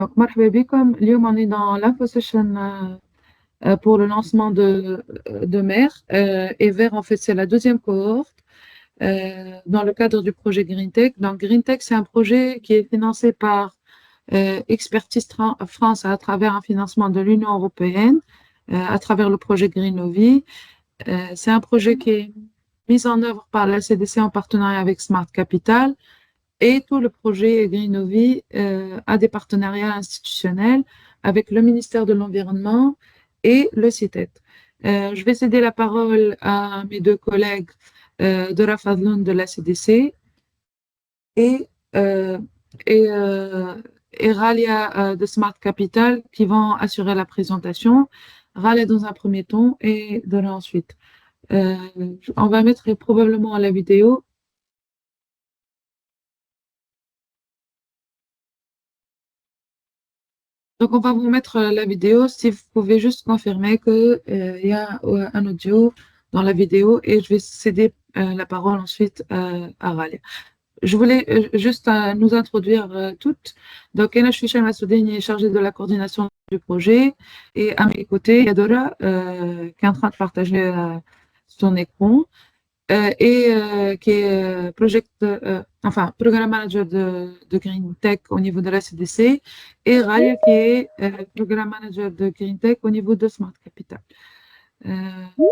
Donc, مرحبا بكم. اليوم on est dans l'info session pour le lancement de MER. Et VER, en fait, c'est la deuxième cohorte dans le cadre du projet GreenTech. Donc, GreenTech, c'est un projet qui est financé par Expertise France à travers un financement de l'Union européenne, à travers le projet Greenovi. C'est un projet qui est mis en œuvre par la CDC en partenariat avec Smart Capital. Et tout le projet Greenovi a des partenariats institutionnels avec le ministère de l'Environnement et le CITED. Je vais céder la parole à mes deux collègues Dora Fadloun de la CDC et, euh, et, euh, et Ralia de Smart Capital qui vont assurer la présentation. Ralia dans un premier temps et Dora ensuite. Euh, on va mettre probablement la vidéo. Donc, on va vous mettre la vidéo. Si vous pouvez juste confirmer que, il y a un audio dans la vidéo et je vais céder la parole ensuite à Ralia. Je voulais juste nous introduire toutes. Donc, Ena Chouicha Massoudine est chargée de la coordination du projet et à mes côtés, il y a Dora qui est en train de partager son écran qui est programme manager de Green Tech au niveau de la CDC, et Ralia qui est programme manager de Green Tech au niveau de Smart Capital. Je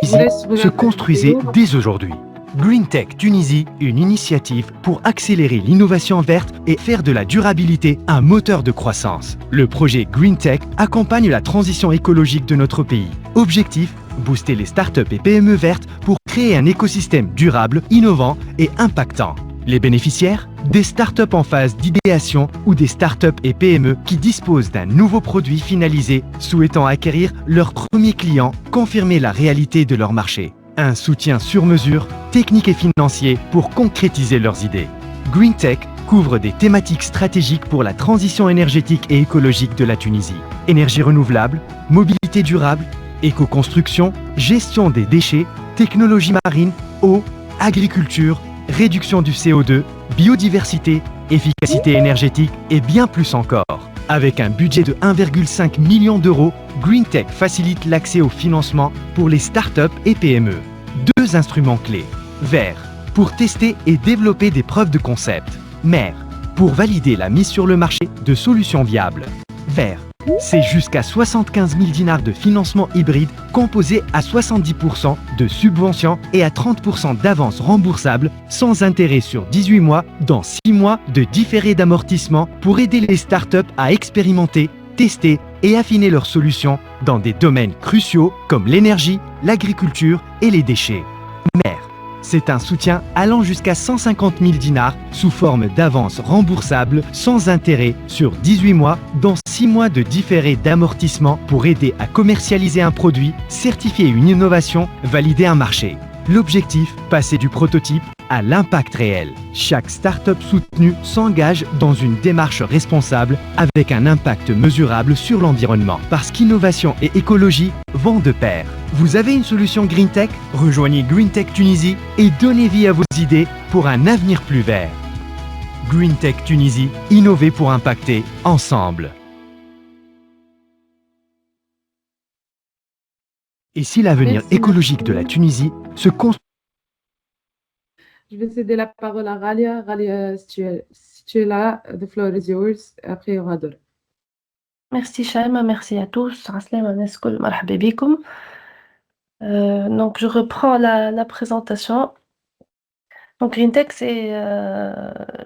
vous laisse Se regarder la construisait vidéo. dès aujourd'hui. GreenTech Tunisie, une initiative pour accélérer l'innovation verte et faire de la durabilité un moteur de croissance. Le projet GreenTech accompagne la transition écologique de notre pays. Objectif, booster les startups et PME vertes pour créer un écosystème durable, innovant et impactant. Les bénéficiaires, des startups en phase d'idéation ou des startups et PME qui disposent d'un nouveau produit finalisé, souhaitant acquérir leur premier client, confirmer la réalité de leur marché. Un soutien sur mesure, technique et financier pour concrétiser leurs idées. GreenTech couvre des thématiques stratégiques pour la transition énergétique et écologique de la Tunisie. Énergie renouvelable, mobilité durable, éco-construction, gestion des déchets, technologie marine, eau, agriculture, réduction du CO2, biodiversité, efficacité énergétique et bien plus encore. Avec un budget de 1,5 million d'euros, GreenTech facilite l'accès au financement pour les startups et PME. Deux instruments clés. VER, pour tester et développer des preuves de concept. MER, pour valider la mise sur le marché de solutions viables. VER, c'est jusqu'à 75 000 dinars de financement hybride composé à 70% de subventions et à 30% d'avances remboursables sans intérêt sur 18 mois, dans 6 mois de différé d'amortissement pour aider les startups à expérimenter, tester et affiner leurs solutions dans des domaines cruciaux comme l'énergie, l'agriculture et les déchets. MER, c'est un soutien allant jusqu'à 150 000 dinars sous forme d'avances remboursables sans intérêt sur 18 mois, dans 6 mois de différé d'amortissement pour aider à commercialiser un produit, certifier une innovation, valider un marché. L'objectif, passer du prototype à l'impact réel. Chaque start-up soutenue s'engage dans une démarche responsable avec un impact mesurable sur l'environnement. Parce qu'innovation et écologie vont de pair. Vous avez une solution GreenTech? Rejoignez GreenTech Tunisie et donnez vie à vos idées pour un avenir plus vert. GreenTech Tunisie, innover pour impacter ensemble. Et si l'avenir Merci, écologique de la Tunisie se construit... Je vais céder la parole à Ralia. Ralia, si tu es là, the floor is yours. Après, il y aura Dora. Merci Shaima, merci à tous. Aslama الناس الكل، مرحبا بكم. Donc je reprends la présentation. Donc GreenTech, c'est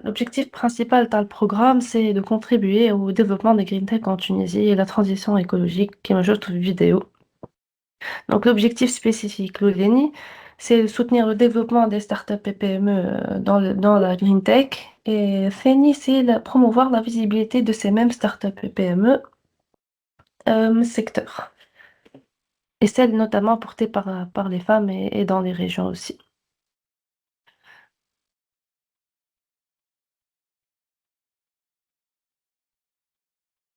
l'objectif principal dans le programme, c'est de contribuer au développement des GreenTech en Tunisie et la transition écologique qui me juste vidéo. Donc l'objectif spécifique, l'ODENI, c'est de soutenir le développement des startups et PME dans la GreenTech. Et FENI, c'est promouvoir la visibilité de ces mêmes startups et PME secteur. Et celles notamment portées par les femmes et dans les régions aussi.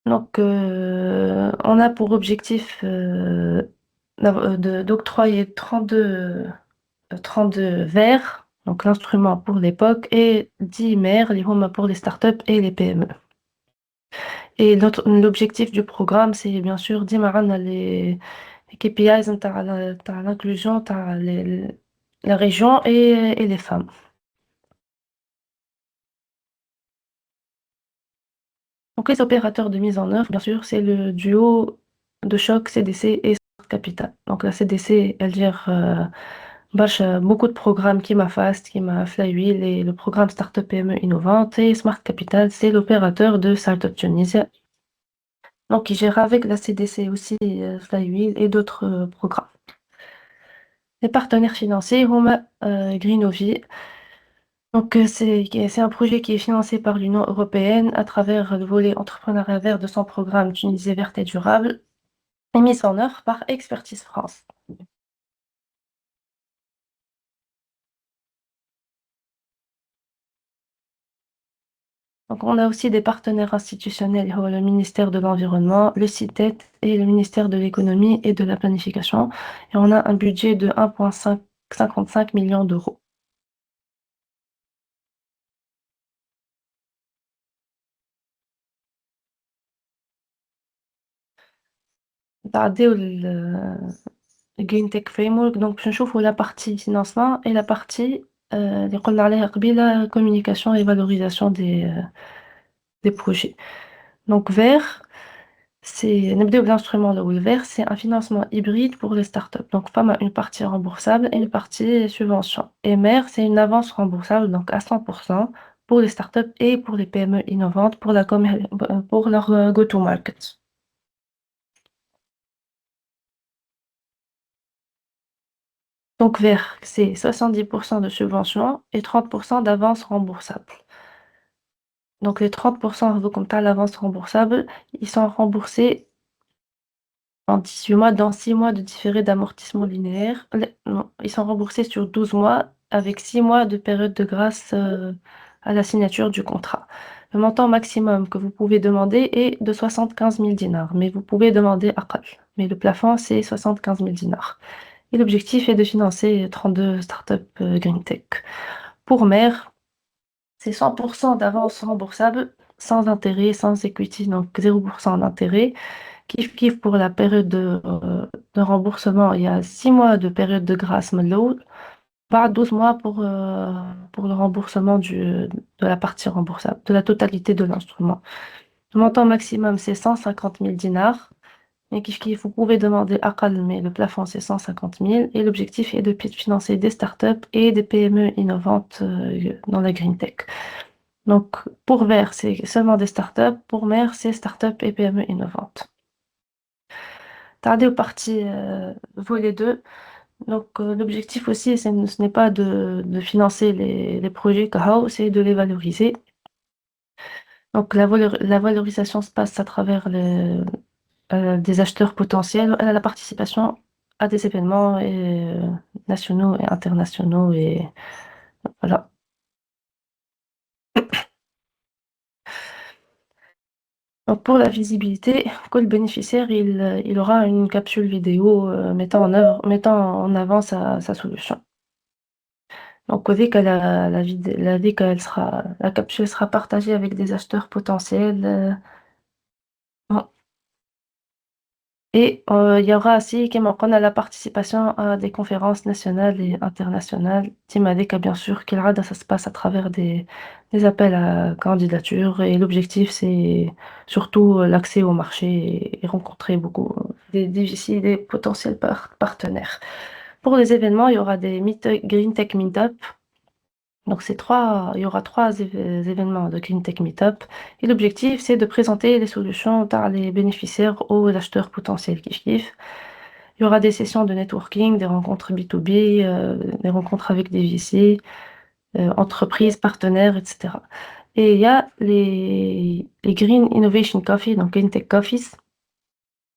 Donc, on a pour objectif d'octroyer 32 VER, donc l'instrument pour l'époque, et 10 MER, les HOMA pour les startups et les PME. Et l'objectif du programme, c'est bien sûr d'imaginer les KPIs de l'inclusion, la région et les femmes. Donc, les opérateurs de mise en œuvre, bien sûr, c'est le duo de choc CDC et Smart Capital. Donc, la CDC, elle gère beaucoup de programmes qui m'a Fast, qui m'a Flywheel et le programme Startup PME innovante. Et Smart Capital, c'est l'opérateur de Startup Tunisia. Donc, il gère avec la CDC aussi Flywheel et d'autres programmes. Les partenaires financiers, Homa Greenovi. Donc, c'est un projet qui est financé par l'Union européenne à travers le volet entrepreneuriat vert de son programme Tunisie verte et durable et mis en œuvre par Expertise France. Donc, on a aussi des partenaires institutionnels, le ministère de l'Environnement, le CITED et le ministère de l'Économie et de la Planification. Et on a un budget de 1,55 million d'euros. بعدين Green Tech Framework, donc je trouve la partie financement et la partie اللي قلنا عليها قبيلة communication et valorisation des projets. Donc vert, نبداو بالinstrument le vert, c'est un financement hybride pour les startups. Donc pas mal une partie remboursable et une partie subvention. Et MER, c'est une avance remboursable donc à 100% pour les startups et pour les PME innovantes pour leur go-to-market. Donc vert, c'est 70% de subvention et 30% d'avance remboursable. Donc les 30% comme tu as l'avance remboursable, ils sont remboursés en 18 mois, dans 6 mois de différé d'amortissement linéaire. Non, ils sont remboursés sur 12 mois avec 6 mois de période de grâce à la signature du contrat. Le montant maximum que vous pouvez demander est de 75 000 dinars, mais vous pouvez demander AQAL. Mais le plafond, c'est 75 000 dinars. Et l'objectif est de financer 32 startups Green Tech. Pour MER, c'est 100% d'avance remboursable, sans intérêt, sans equity, donc 0% d'intérêt. Kiff pour la période de remboursement, il y a 6 mois de période de grâce Mallow, pas 12 mois pour le remboursement de la partie remboursable, de la totalité de l'instrument. Le montant maximum, c'est 150 000 dinars. Mais vous pouvez demander AQAL, mais le plafond, c'est 150 000. Et l'objectif est de financer des startups et des PME innovantes dans la green tech. Donc, pour vert, c'est seulement des startups. Pour mer, c'est startups et PME innovantes. Tarder au parti volet 2. Donc, l'objectif aussi, ce n'est pas de financer les projets KAO, c'est de les valoriser. Donc, la valorisation se passe à travers des acheteurs potentiels, la participation à des événements nationaux et internationaux. Et voilà. Donc, pour la visibilité, le bénéficiaire, il aura une capsule vidéo mettant en avant sa solution. Donc, dès que la capsule sera partagée avec des acheteurs potentiels, et il y aura aussi qu'on a la participation à des conférences nationales et internationales. Timadeka, bien sûr, ça se passe à travers des appels à candidature. Et l'objectif, c'est surtout l'accès au marché et rencontrer beaucoup des potentiels partenaires. Pour les événements, il y aura des Green Tech Meetup. Donc, il y aura 3 événements de Green Tech Meetup. Et l'objectif, c'est de présenter les solutions par les bénéficiaires aux acheteurs potentiels qui kiffent. Il y aura des sessions de networking, des rencontres B2B, des rencontres avec des VC, entreprises, partenaires, etc. Et il y a les Green Innovation Coffee, donc Green Tech Coffees.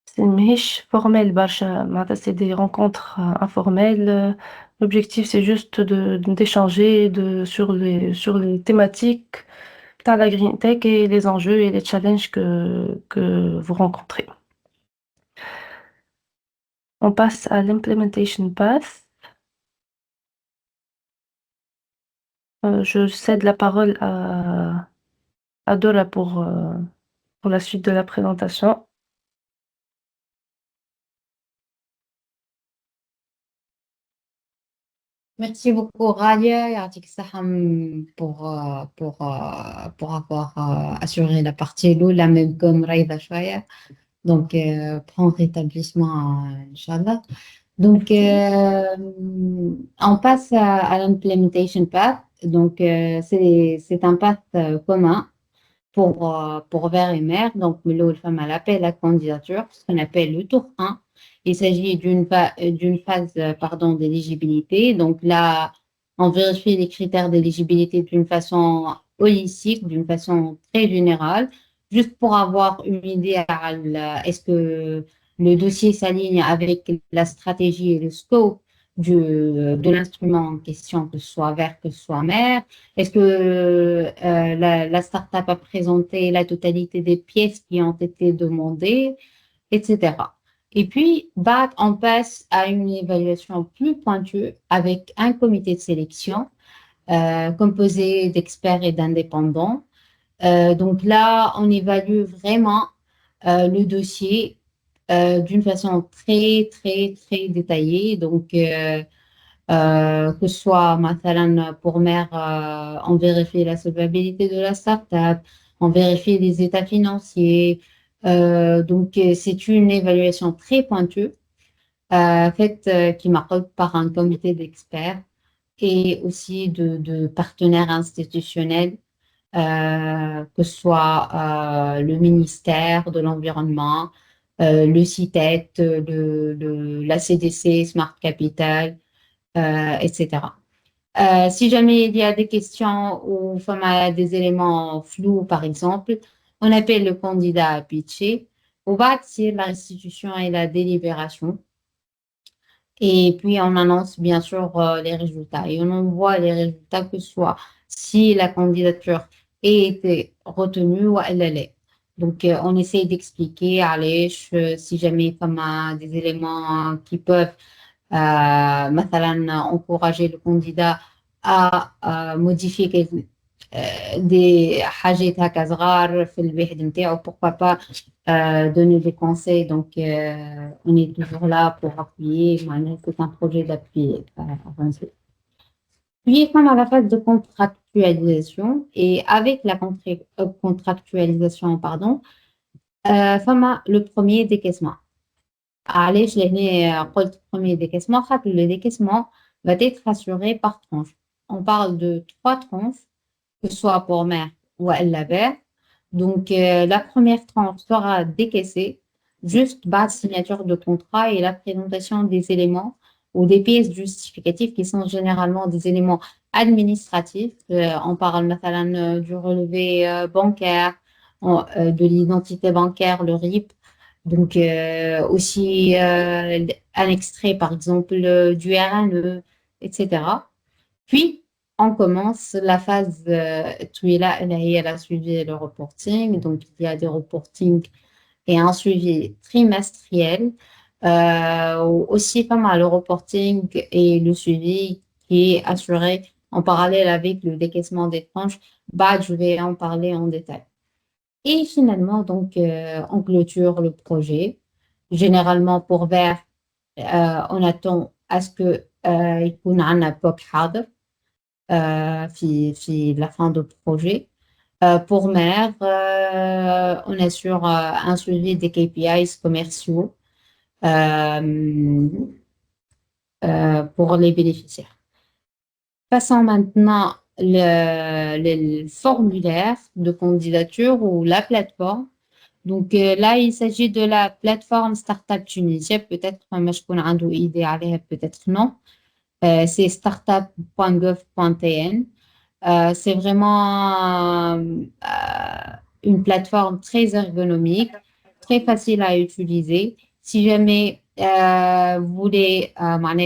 C'est ماهيش formel برشا معناتها c'est des rencontres informelles. L'objectif c'est juste d'échanger sur les thématiques dans la green tech et les enjeux et les challenges que vous rencontrez. On passe à l'implementation path. Je cède la parole à Dora pour la suite de la présentation. Merci beaucoup, Ralia, يعطيك الصحة pour avoir assuré la partie là, même comme Raïda شوية. Donc, prends rétablissement, Inch'Allah. Donc, on passe à l'implementation path. Donc, c'est un path commun pour vers et mer. Donc, le femme elle appelle la candidature, ce qu'on appelle le tour 1. Il s'agit d'une phase pardon, d'éligibilité. Donc là, on vérifie les critères d'éligibilité d'une façon holistique, d'une façon très générale, juste pour avoir une idée à est-ce que le dossier s'aligne avec la stratégie et le scope de l'instrument en question, que ce soit vert, que ce soit mer. Est-ce que la startup a présenté la totalité des pièces qui ont été demandées, etc. Et puis, on passe à une évaluation plus pointue avec un comité de sélection composé d'experts et d'indépendants. Donc là, on évalue vraiment le dossier d'une façon très, très, très détaillée. Donc, que ce soit مثلاً pour mère, on vérifie la solvabilité de la startup, on vérifie les états financiers. Donc, c'est une évaluation très pointue, faite qui marque par un comité d'experts et aussi de partenaires institutionnels, que ce soit le ministère de l'Environnement, le CITET, la CDC, Smart Capital, etc. Si jamais il y a des questions ou enfin, des éléments flous, par exemple, on appelle le candidat à pitcher. On va attirer la restitution et la délibération. Et puis, on annonce bien sûr les résultats. Et on envoie les résultats, que ce soit si la candidature a été retenue ou elle l'est. Donc, on essaie d'expliquer à si jamais il y a des éléments qui peuvent مثلا encourager le candidat à modifier des حاجات هكا صغار في الواحد نتاعو, pourquoi pas donner des conseils. Donc on est toujours là pour appuyer, c'est un projet d'appui avancé. Puis comme à la phase de contractualisation, et avec la contractualisation pardon, فما le premier décaissement. علاش لهنا قلت premier décaissement خاطر le décaissement va être assuré par tranche. On parle de 3 tranches, que ce soit pour mer ou LABER. Donc, la première tranche sera décaissée juste bas signature de contrat et la présentation des éléments ou des pièces justificatives qui sont généralement des éléments administratifs. On parle مثلا du relevé bancaire, de l'identité bancaire, le RIP. Donc, aussi un extrait, par exemple, du RNE, etc. Puis, on commence la phase, tu es là, elle a suivi le reporting. Donc, il y a des reportings et un suivi trimestriel. Aussi, pas mal le reporting et le suivi qui est assuré en parallèle avec le décaissement des tranches. Je vais en parler en détail. Et finalement, donc, on clôture le projet. Généralement, pour vert, on attend à ce que يكون عندنا POC حاضر في la fin du projet. Pour mer, on assure un suivi des KPIs commerciaux pour les bénéficiaires. Passons maintenant le formulaire de candidature ou la plateforme. Donc là, il s'agit de la plateforme Startup Tunisie. Peut-être que je connais une idée, peut-être non. C'est startup.gov.tn. C'est vraiment une plateforme très ergonomique, très facile à utiliser. Si jamais vous voulez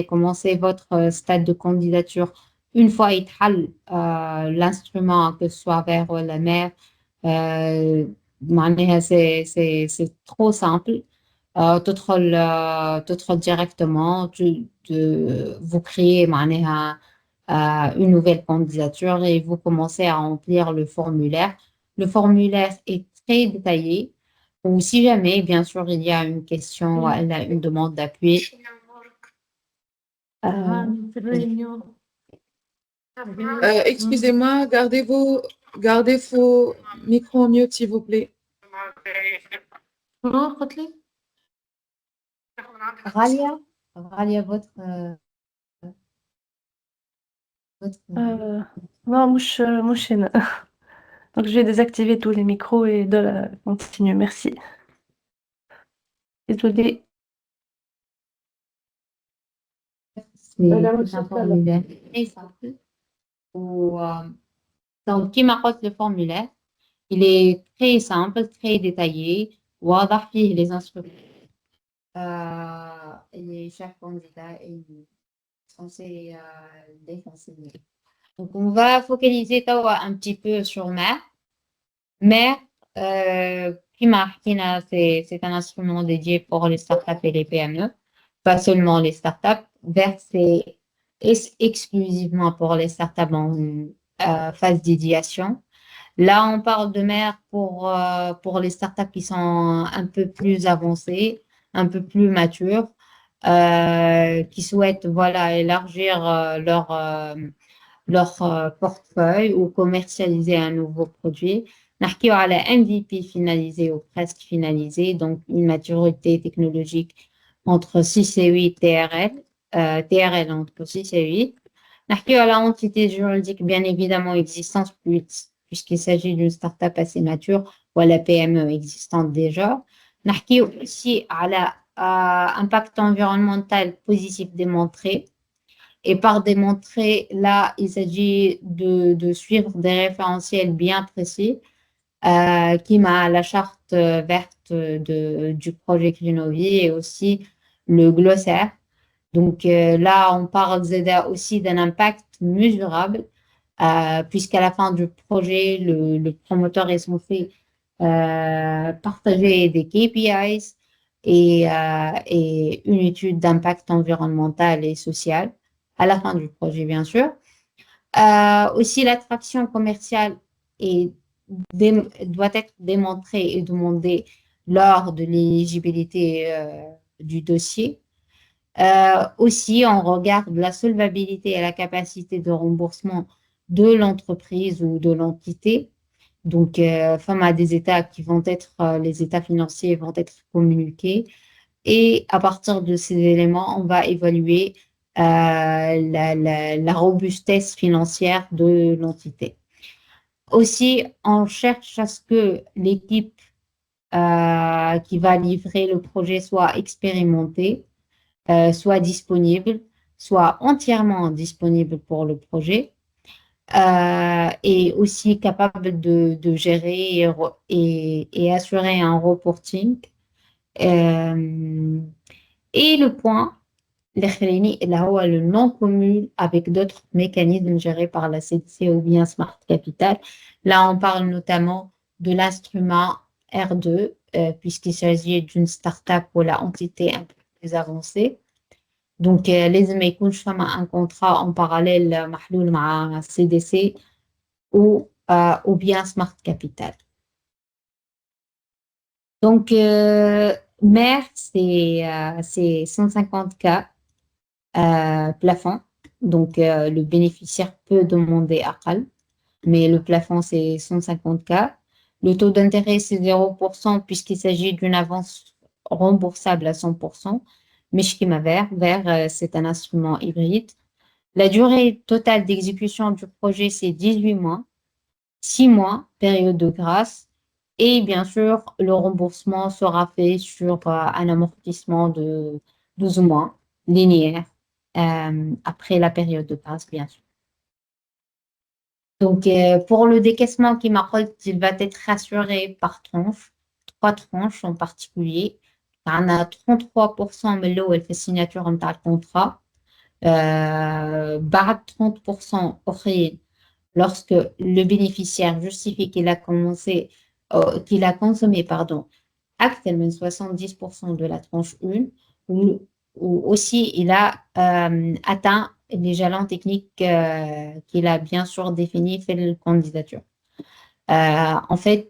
commencer votre stade de candidature, une fois l'instrument, que ce soit vert ou la mer, c'est trop simple. تدخل directement, vous créez une nouvelle candidature et vous commencez à remplir le formulaire. Le formulaire est très détaillée ou si jamais, bien sûr, il y a une question, elle a une demande d'appui. Excusez-moi, gardez vos micros en mute, s'il vous plaît. Ralia, votre Non, mouche, mouchine. Donc, je vais désactiver tous les micros et continuer. Merci. Désolée. c'est un formulaire très simple. Donc, qui m'apporte le formulaire? Il est très simple, très détaillé. واضح فيه les instructions. Et chaque candidat est censé les renseigner. Donc, on va focaliser un petit peu sur mère. Mère, كما حكينا, c'est un instrument dédié pour les startups et les PME, pas seulement les startups. Vert, c'est exclusivement pour les startups en phase d'idéation. Là, on parle de mère pour les startups qui sont un peu plus avancées, un peu plus matures, qui souhaitent voilà, élargir leur portefeuille ou commercialiser un nouveau produit. نحكيو على MVP finalisé ou presque finalisé, donc une maturité technologique entre 6 et 8 TRL, TRL entre 6 et 8. نحكيو على entité juridique bien évidemment existante puisqu'il s'agit d'une startup assez mature ou à la PME existante déjà. نحكيو aussi على impact environnemental positif démontré. Et par démontrer, là, il s'agit de suivre des référentiels bien précis, qui m'a la charte verte du projet Greenovie et aussi le glossaire. Donc là, on parle aussi d'un impact mesurable, puisqu'à la fin du projet, le promoteur est censé partager des KPIs et une étude d'impact environnemental et social à la fin du projet, bien sûr. Aussi, l'attraction commerciale doit être démontrée et demandée lors de l'éligibilité du dossier. Aussi, on regarde la solvabilité et la capacité de remboursement de l'entreprise ou de l'entité. Donc, à des états qui vont être, les états financiers vont être communiqués. Et à partir de ces éléments, on va évaluer la robustesse financière de l'entité. Aussi, on cherche à ce que l'équipe qui va livrer le projet soit expérimentée, soit disponible, soit entièrement disponible pour le projet, et aussi capable de gérer et assurer un reporting. Et le point, le non commun avec d'autres mécanismes gérés par la CDC ou bien Smart Capital. Là, on parle notamment de l'instrument R2, puisqu'il s'agit d'une start-up ou la entité un peu plus avancée. Donc, لازم ما يكونش فما un contrat en parallèle محلول مع CDC ou bien Smart Capital. Donc, MER, c'est 150K plafond. Donc, le bénéficiaire peut demander AQAL, mais le plafond, c'est 150K. Le taux d'intérêt, c'est 0% puisqu'il s'agit d'une avance remboursable à 100%. Mishkima vert, c'est un instrument hybride. La durée totale d'exécution du projet, c'est 18 mois, 6 mois, période de grâce. Et bien sûr, le remboursement sera fait sur un amortissement de 12 mois linéaire après la période de grâce, bien sûr. Donc, pour le décaissement qui m'apporte, il va être rassuré par tranche, 3 tranches en particulier. On a 33% de l'eau, elle fait signature en le contrat. 30% lorsque le bénéficiaire justifie qu'il a consommé, actuellement 70% de la tranche 1, ou aussi il a atteint les jalons techniques qu'il a bien sûr définis fait la candidature. En fait,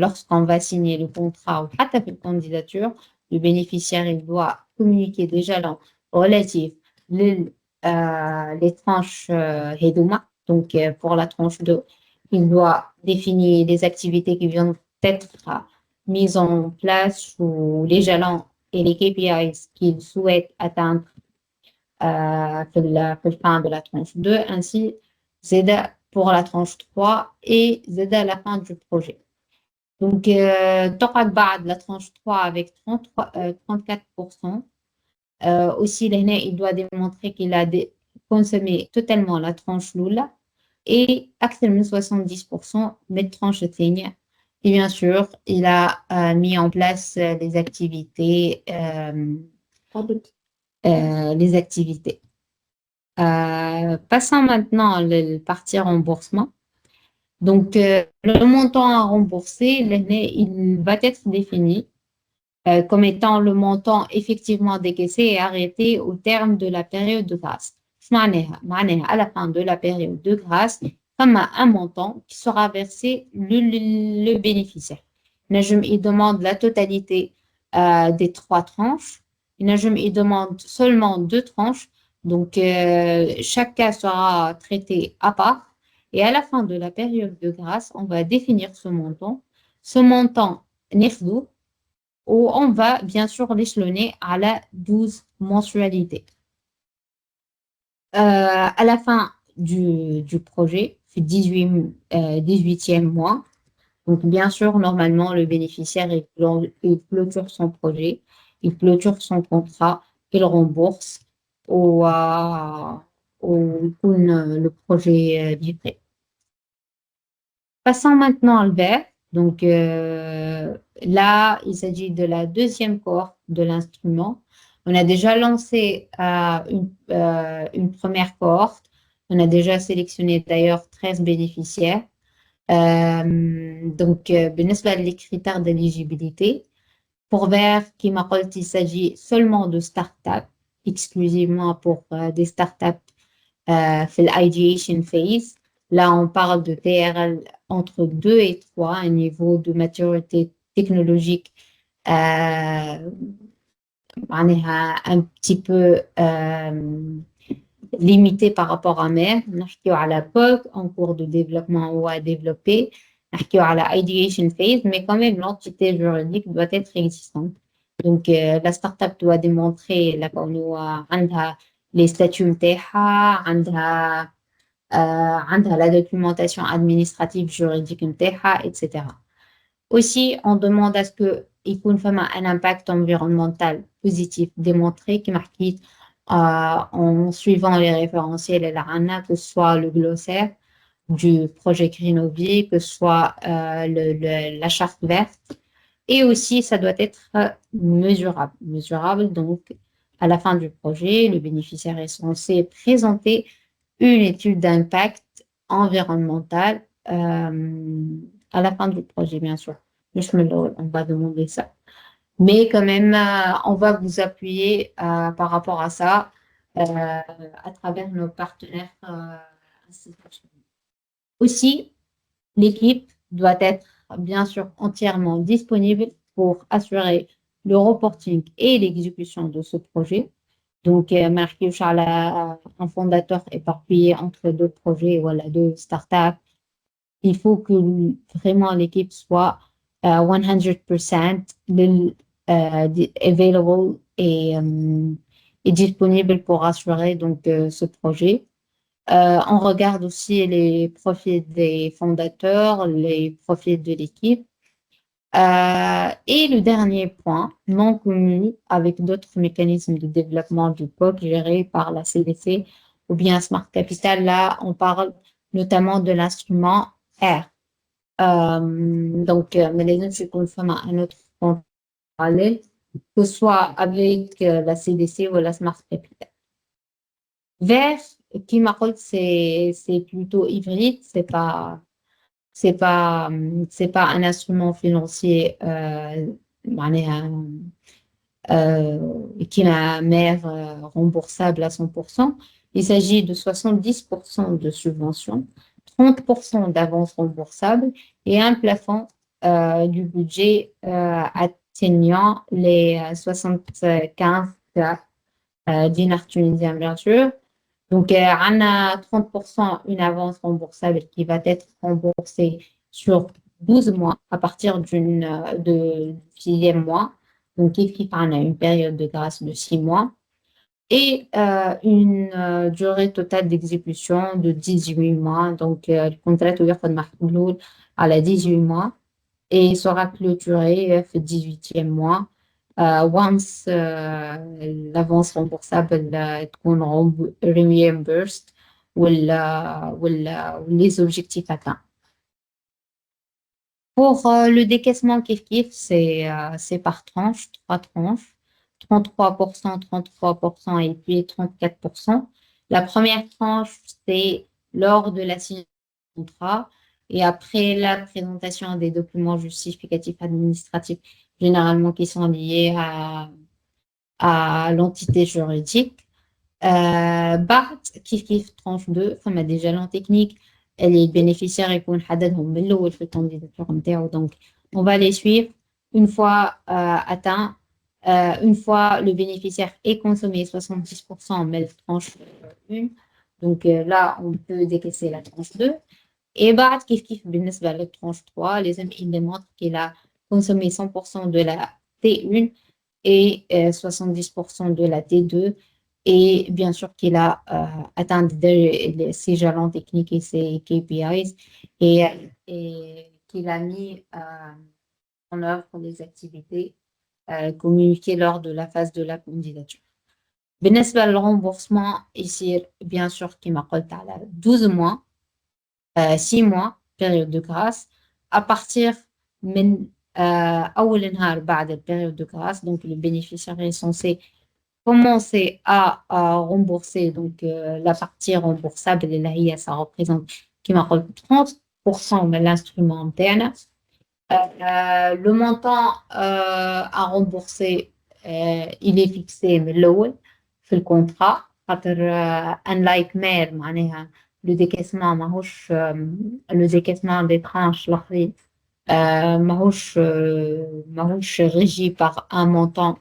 lorsqu'on va signer le contrat ou حتى في candidature, le bénéficiaire il doit communiquer déjà relatif les tranches هذوما. Donc, pour la tranche 2, il doit définir les activités qui viennent d'être mises en place ou les jalons et les KPIs qu'il souhaite atteindre في fin de la tranche 2, ainsi ZEDA pour la tranche 3 et ZEDA à la fin du projet. Donc, تقعد بعد la tranche 3 avec 34%. Aussi, il doit démontrer qu'il a consommé totalement la tranche Lula et actuellement 70% de tranche Ténia. Et bien sûr, il a mis en place les activités. Les activités. Passons maintenant à la partie remboursement. Donc, le montant à rembourser, il va être défini comme étant le montant effectivement décaissé et arrêté au terme de la période de grâce. معناها à la fin de la période de grâce, comme un montant qui sera versé le bénéficiaire. Il demande la totalité des 3 tranches. Il demande seulement 2 tranches. Donc, chaque cas sera traité à part. Et à la fin de la période de grâce, on va définir ce montant. Ce montant, ناخده, où on va bien sûr l'échelonner à la 12 mensualités. À la fin du projet, 18e mois, donc bien sûr, normalement, le bénéficiaire, il clôture son projet, il clôture son contrat, il rembourse le projet livré. Passons maintenant au vert. Donc là, il s'agit de la deuxième cohorte de l'instrument. On a déjà lancé une première cohorte. On a déjà sélectionné d'ailleurs 13 bénéficiaires. Donc, بالنسبة les critères d'éligibilité, pour vert, il s'agit seulement de start-up, exclusivement pour des start-up في l'ideation phase. Là, on parle de TRL entre 2 et 3, un niveau de maturité technologique un petit peu limité par rapport à MER. نحكيو على POC en cours de développement ou à développer. نحكيو على ideation phase, mais quand même l'entité juridique doit être existante. Donc, la startup doit démontrer là عندها les statuts نتاعها, عندها la documentation administrative juridique نتاعها, etc. Aussi, on demande à ce qu'il يكون فما un impact environnemental positif démontré qui marque en suivant les référentiels et la RANA, que ce soit le glossaire du projet Greenovie, que ce soit la charte verte. Et aussi, ça doit être mesurable. Mesurable, donc, à la fin du projet, le bénéficiaire est censé présenter une étude d'impact environnemental à la fin du projet, bien sûr. On va demander ça. Mais quand même, on va vous appuyer par rapport à ça à travers nos partenaires institutionnels. Aussi, l'équipe doit être bien sûr entièrement disponible pour assurer le reporting et l'exécution de ce projet. Donc, un fondateur éparpillé entre 2 projets, voilà, 2 startups. Il faut que vraiment l'équipe soit 100% available et disponible pour assurer donc ce projet. On regarde aussi les profils des fondateurs, les profils de l'équipe. Et le dernier point, non connu avec d'autres mécanismes de développement du POC gérés par la CDC ou bien Smart Capital, là, on parle notamment de l'instrument R. Donc, mais les autres, je confirme un autre point parallèle, que ce soit avec la CDC ou la Smart Capital. Vert, qui m'appelle, c'est plutôt hybride, c'est pas un instrument financier qui a un MER remboursable à 100%. Il s'agit de 70% de subventions, 30% d'avance remboursable et un plafond du budget atteignant les 75 dinars tunisiens, bien sûr. Donc, on a 30% une avance remboursable qui va être remboursée sur 12 mois à partir du 6e mois. Donc, on a une période de grâce de 6 mois et une durée totale d'exécution de 18 mois. Donc, le contrat est à la 18 mois et sera clôturé في 18e mois. Once l'avance remboursable تكون reimbursed les objectifs atteints. Pour le décaissement kiff, c'est par tranche, 3 tranches, 33%, 33% et puis 34%. La première tranche, c'est lors de la signature du contrat et après la présentation des documents justificatifs administratifs, généralement qui sont liés à l'entité juridique. بعد كيف tranche 2 فما des jalons techniques les bénéficiaires يكون حددهم من الأول في الكانديداتور نتاعو donc on va les suivre une fois atteint une fois le bénéficiaire est consommé 70% mais la tranche 1 donc là on peut décaisser la tranche 2 et بعد كيف بالنسبة la tranche 3 les il démontre qu'il a consommé 100% de la T1 et 70% de la T2 et bien sûr qu'il a atteint ses jalons techniques et ses KPIs et qu'il a mis en œuvre les activités communiquées lors de la phase de la candidature. بالنسبة للرemboursement ici bien sûr كما قلت على 12 mois 6 mois période de grâce à partir من أول نهار بعد la période de grâce donc le bénéficiaire est censé commencer à rembourser donc la partie remboursable et là ça représente qui m'appelle 30% de l'instrument interne. Le montant à rembourser il est fixé من الأول في الكونترا خاطر unlike مير معناها le décaissement ماهوش le décaissement des tranches الآخرين ماهوش régi par un montant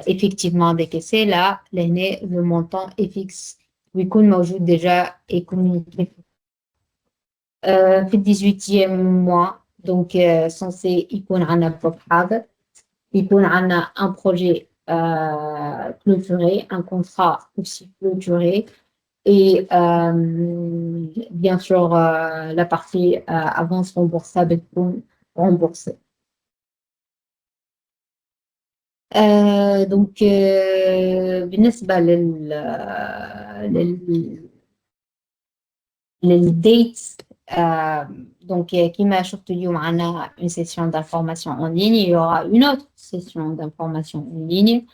effectivement décaissé là le montant est fixe ويكون موجود déjà et communiqué في le 18e mois donc censé يكون عنا بروب حاضر يكون عنا un projet clôturé un contrat aussi clôturé et bien sûr la partie avance remboursable تكون remboursée. Donc بالنسبة للdates donc كما شفتوا اليوم عنا une session d'information en ligne il y aura une autre session d'information en ligne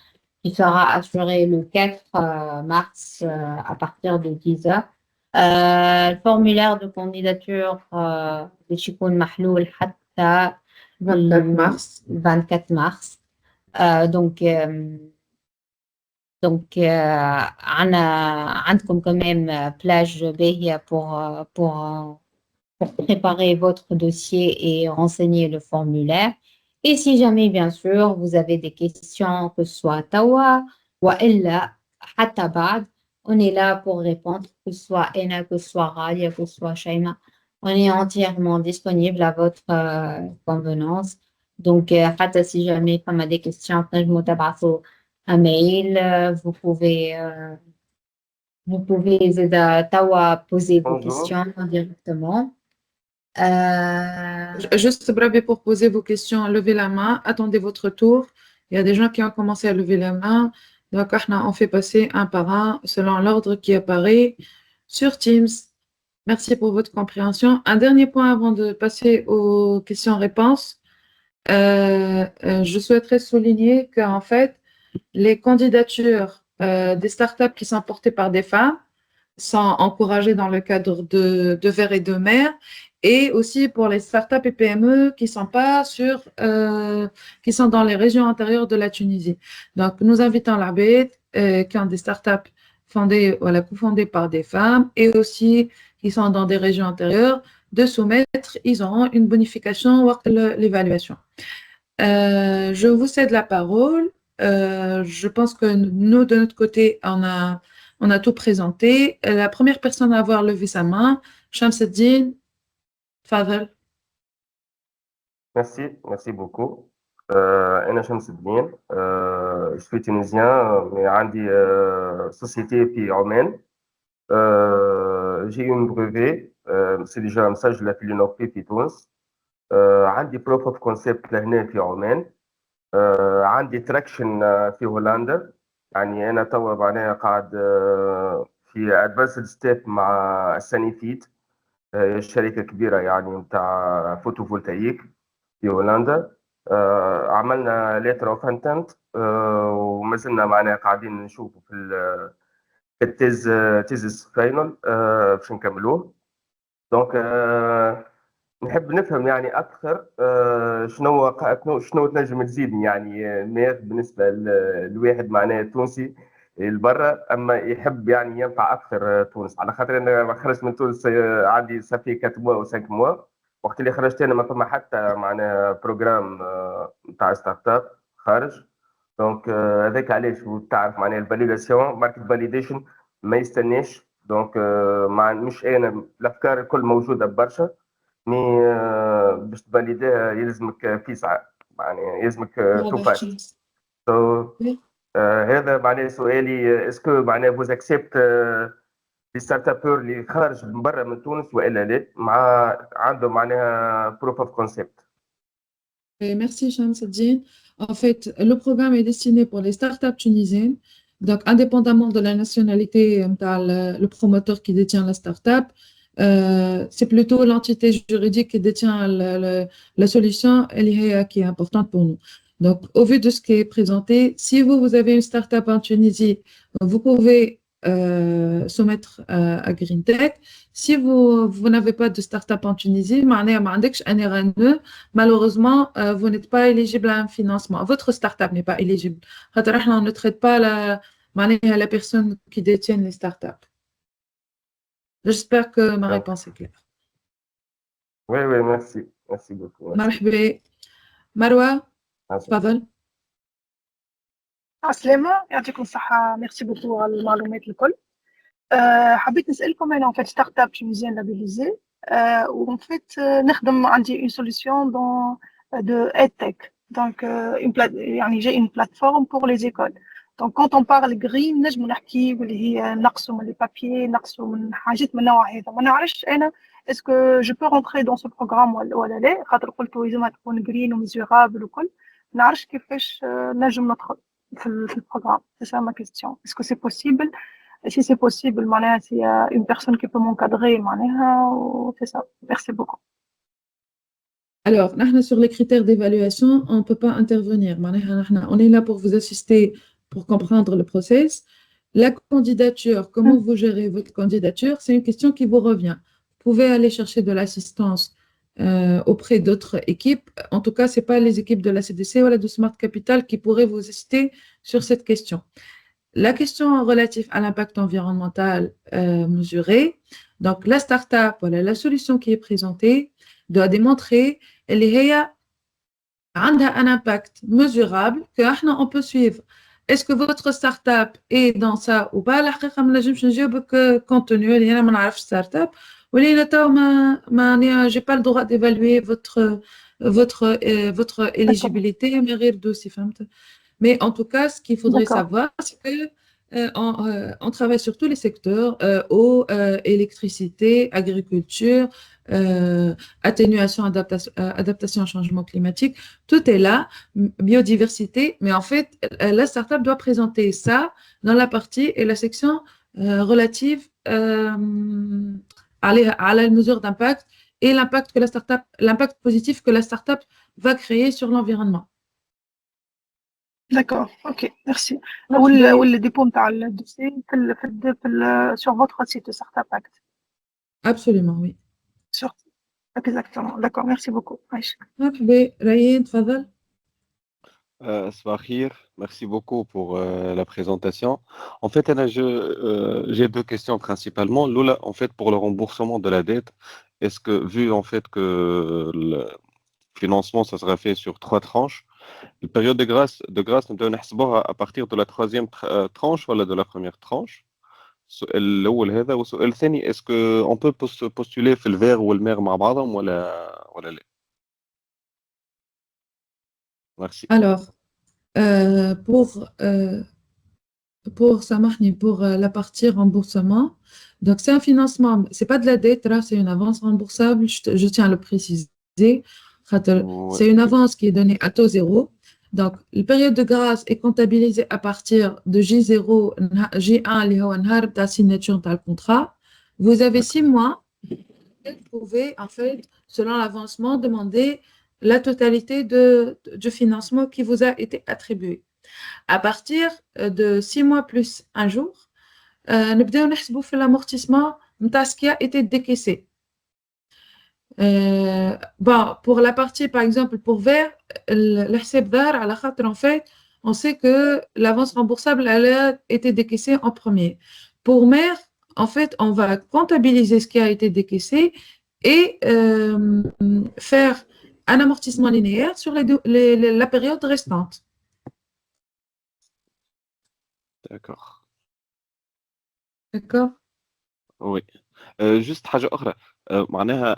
qui sera assurée le 4 mars à partir de 10h. Le formulaire de candidature باش يكون محلول حتى 24 mars. Donc عندكم quand même plage باهية pour préparer votre dossier et renseigner le formulaire. Et si jamais, bien sûr, vous avez des questions, que ce soit توا وإلا حتى بعد, on est là pour répondre, que ce soit Ena, que ce soit Ralia, que ce soit Shaima. On est entièrement disponible à votre convenance. Donc, si jamais vous avez des questions, un mail, vous pouvez poser vos questions directement. Juste braver pour poser vos questions, levez la main, attendez votre tour. Il y a des gens qui ont commencé à lever la main. Donc, on fait passer un par un selon l'ordre qui apparaît sur Teams. Merci pour votre compréhension. Un dernier point avant de passer aux questions-réponses. Je souhaiterais souligner qu'en fait, les candidatures des startups qui sont portées par des femmes sont encouragées dans le cadre de Vert et de Mer et aussi pour les startups et PME qui sont pas qui sont dans les régions intérieures de la Tunisie. Donc, nous invitons l'ABED qui ont des startups cofondées par des femmes et aussi qui sont dans des régions intérieures de soumettre, ils auront une bonification ou l'évaluation. Je vous cède la parole. Je pense que nous, de notre côté, on a tout présenté. La première personne à avoir levé sa main, Shamseddine, Fadel. Merci beaucoup. أنا شمس الدين. Je suis tunisien, mais عندي société في عمان. J'ai eu un brevet. C'est déjà مسجلة في l'UNOPI في تونس. عندي proof of concept لهنا في عمان. عندي تراكشن في هولندا. يعني أنا توا معناها قاعد في advanced step مع سانيفيد. شركة كبيرة يعني متاع فوتوفولتايك في هولندا. عملنا ليتر اوف انتنت وما زلنا معنا قاعدين نشوفوا في التيزس فاينل باش نكملوه. دونك نحب نفهم يعني اكثر شنو تنجم تزيدني يعني ماذا بالنسبه لواحد معناه تونسي لبرا اما يحب يعني ينفع اكثر تونس على خاطر انا خرجت من تونس عندي صافي 4 موا و 5 موا. وقت اللي خرجت انا ما فما حتى معناها بروجرام نتاع ستارت اب خارج. دونك هذاك علاش تعرف معناها الفاليداسيون ماركت فاليديشن ما يستناش. دونك مش انا الافكار الكل موجوده برشا مي باش تفاليديها يلزمك في ساعه يعني يلزمك تو فاست. هذا معناه سؤالي اسكو معناه فوز اكسبت لي ستارت ابور اللي خارج من برا من تونس والا لا مع عندهم معناها بروف اوف كونسيبت. Merci Shamseddine. En fait, le programme est destiné pour les startups tunisiennes. Donc, indépendamment de la nationalité, le promoteur qui détient la startup, c'est plutôt l'entité juridique qui détient la solution qui est importante pour nous. Donc, au vu de ce qui est présenté, si vous avez une startup en Tunisie, vous pouvez soumettre à GreenTech. Si vous n'avez pas de startup en Tunisie, malheureusement, vous n'êtes pas éligible à un financement. Votre startup n'est pas éligible. On ne traite pas la personne qui détient les startups. J'espère que ma réponse est claire. Oui, merci beaucoup. مرحبا. مروة تفضل. عسلامة يعطيكم الصحة. ميرسي بوكو على المعلومات الكل. حبيت نسألكم أنا فيت ستارت اب تونيزيان لابيليزي وان فيت نخدم عندي اون سوليسيون دون دو ادتك دونك يعني جاي اون بلاتفورم بور لي زيكول. دونك كونت اون بارل جرين نجمو نحكي واللي هي نقصوا من لي بابيي نقصوا من حاجات من النوع هذا. ما نعرفش أنا اسكو جو بو رونتري دون سو بروغرام ولا لا خاطر قلتوا لازمها تكون جرين وميزورابل وكل. ما نعرفش كيفاش نجم ندخل في البروغرام. سي سا ما كيستيون اسكو سي بوسيبل. Si c'est possible, s'il y a une personne qui peut m'encadrer, c'est ça. Merci beaucoup. Alors, sur les critères d'évaluation, on ne peut pas intervenir. On est là pour vous assister, pour comprendre le process. La candidature, comment vous gérez votre candidature, c'est une question qui vous revient. Vous pouvez aller chercher de l'assistance auprès d'autres équipes. En tout cas, ce n'est pas les équipes de la CDC ou de Smart Capital qui pourraient vous assister sur cette question. La question relative à l'impact environnemental mesuré, donc la start-up, voilà, la solution qui est présentée doit démontrer qu'elle a un impact mesurable qu'on peut suivre. Est-ce que votre start-up est dans ça ou pas? La حقيقة ما نجمش نجاوبك compte tenu اللي أنا ما نعرفش start-up ولينا تو ما j'ai pas le droit d'évaluer votre éligibilité mais غير دوسي فهمت. Mais en tout cas, ce qu'il faudrait savoir, c'est qu'on travaille sur tous les secteurs, eau, électricité, agriculture, atténuation, adaptation au changement climatique. Tout est là, biodiversité. Mais en fait, la startup doit présenter ça dans la partie et la section relative à la mesure d'impact et l'impact positif que la startup va créer sur l'environnement. D'accord, ok, merci. le dépôt de dossier sur votre site de Startup Act. Absolument, oui. Exactement, d'accord, merci beaucoup. مرحبا ريان تفضل. Sabah Khir, merci beaucoup pour la présentation. En fait, Anna, j'ai deux questions principalement. L'oula, en fait, pour le remboursement de la dette, est-ce que, vu en fait que le financement, ça sera fait sur trois tranches, la période de grâce, nous devons نحسبوها à partir de la troisième tranche ou de la première tranche. السؤال الأول هذا، والسؤال الثاني est-ce que on peut postuler في الفير والمير مع بعضهم ولا لا؟ Merci. Alors, pour Samahni, pour la partie remboursement, donc c'est un financement, c'est pas de la dette, là, c'est une avance remboursable, je tiens à le préciser. Ouais, C'est une avance qui est donnée à taux zéro. Donc, la période de grâce est comptabilisée à partir de J0, J1, اللي هو نهار de la signature du contrat. Vous avez 6 d'accord. mois. Vous pouvez, en fait, selon l'avancement, demander la totalité du financement qui vous a été attribué. À partir de 6 mois plus un jour, نبداو نحسبوا في l'amortissement نتاع ce qui a été décaissé. Bon, pour la partie, par exemple, pour vert, الحساب ظاهر على خاطر en fait, on sait que l'avance remboursable elle a été décaissée en premier. Pour mer, en fait, on va comptabiliser ce qui a été décaissé et faire un amortissement linéaire sur la période restante. D'accord. D'accord? Oui. Juste حاجة أخرى. معناها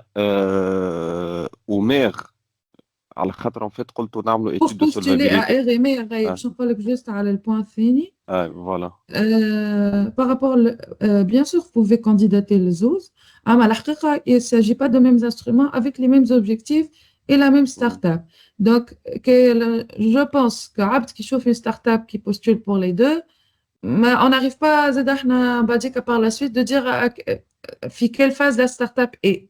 ومير على خاطر en fait قلتوا نعملوا Pour étude de postuler à solvabilité. RMR, باش نقول لك juste على البوان الثاني. Voilà. Par rapport, bien sûr, vous pouvez candidater les autres. Ah, mais la حقيقة, il ne s'agit pas de mêmes instruments avec les mêmes objectifs et la même start-up. Donc, je pense qu'Abd qui chauffe une start-up qui postule pour les deux, mais on n'arrive pas à par la suite de dire quelle phase la start-up est.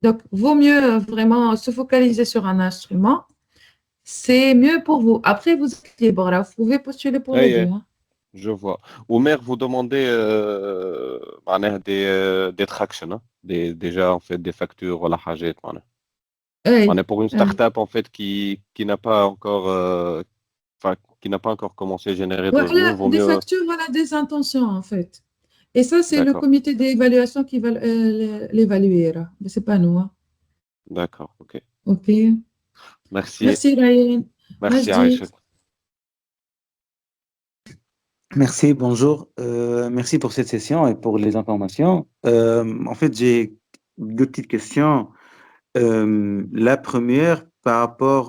Donc, vaut mieux vraiment se focaliser sur un instrument. C'est mieux pour vous. Après, vous êtes libre. Là, vous pouvez postuler pour les deux. Hein. Je vois. ومير vous demandez معناها des tractions, hein, déjà en fait des factures ولا حاجات معناها. On Oui. est pour une start-up en fait qui n'a pas encore enfin, qui n'a pas encore commencé à générer de Voilà, revenus, vaut des mieux. factures, voilà, des intentions, en fait. Et ça, c'est le D'accord. comité d'évaluation qui va l'évaluer. Là. Mais c'est pas nous. Hein. D'accord. OK. OK. Merci. Merci, Ryan. Merci Majdi. Aïcha. Merci, bonjour. Merci pour cette session et pour les informations. En fait, j'ai deux petites questions. La première, par rapport,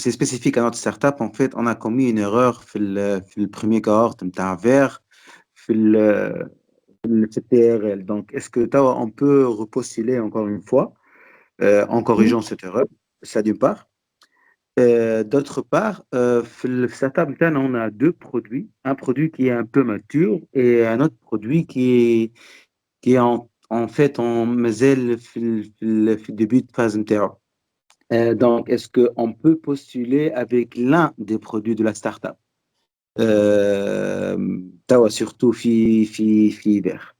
c'est spécifique à notre startup. En fait, on a commis une erreur في premier cohorte نتاع vert في le TRL. Donc, est-ce que on peut repostuler encore une fois en corrigeant cette erreur? Ça d'une part. D'autre part, في startup نتاعنا, on a deux produits. Un produit qui est un peu mature et un autre produit qui est en fait en مازال في le début de phase نتاعو. Donc, est-ce qu'on peut postuler avec l'un des produits de la startup? Surtout في vert.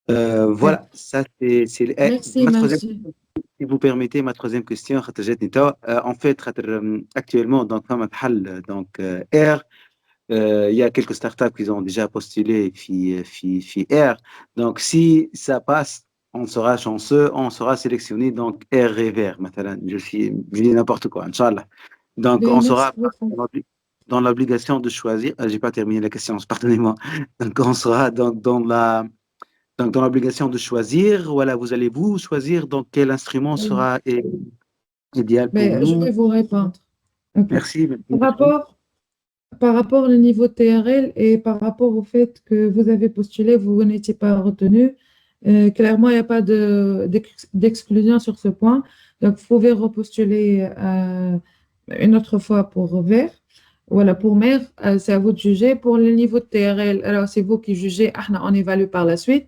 Voilà, ça c'est Merci, ma troisième. merci. Si vous permettez, ma troisième question, خاطر جاتني توا. En fait, actuellement, donc, فما محل, donc R, il y a quelques startups qui ont déjà postulé في R. Donc, si ça passe, on sera chanceux, on sera sélectionné, donc R et vert, مثلا. Je dis n'importe quoi, Inch'Allah. Donc, Ben, on merci sera beaucoup. dans l'obligation de choisir. J'ai pas terminé la question, pardonnez-moi. Donc, on sera dans l'obligation de choisir. Voilà, vous allez vous choisir donc quel instrument sera idéal pour Ben, je nous. vais vous répondre. OK. Merci. Par rapport au niveau TRL et par rapport au fait que vous avez postulé, vous n'étiez pas retenu, clairement, il n'y a pas d'exclusion sur ce point. Donc, vous pouvez repostuler une autre fois pour vert. Voilà, pour mer, c'est à vous de juger. Pour le niveau de TRL, alors c'est vous qui jugez, on évalue par la suite.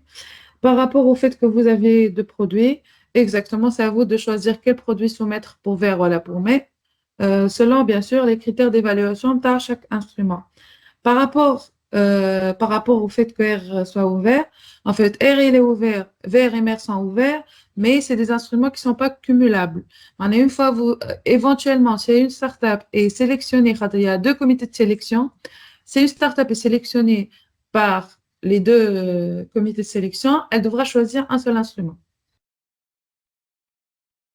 Par rapport au fait que vous avez deux produits, exactement, c'est à vous de choisir quel produit soumettre pour vert, voilà, pour mer. Selon bien sûr les critères d'évaluation de chaque instrument. Par rapport par rapport au fait que R soit ouvert. En fait, R il est ouvert, VR et MER sont ouverts, mais c'est des instruments qui ne sont pas cumulables. Une fois, éventuellement, si une startup est sélectionnée, il y a deux comités de sélection. Si une startup est sélectionnée par les deux comités de sélection, elle devra choisir un seul instrument.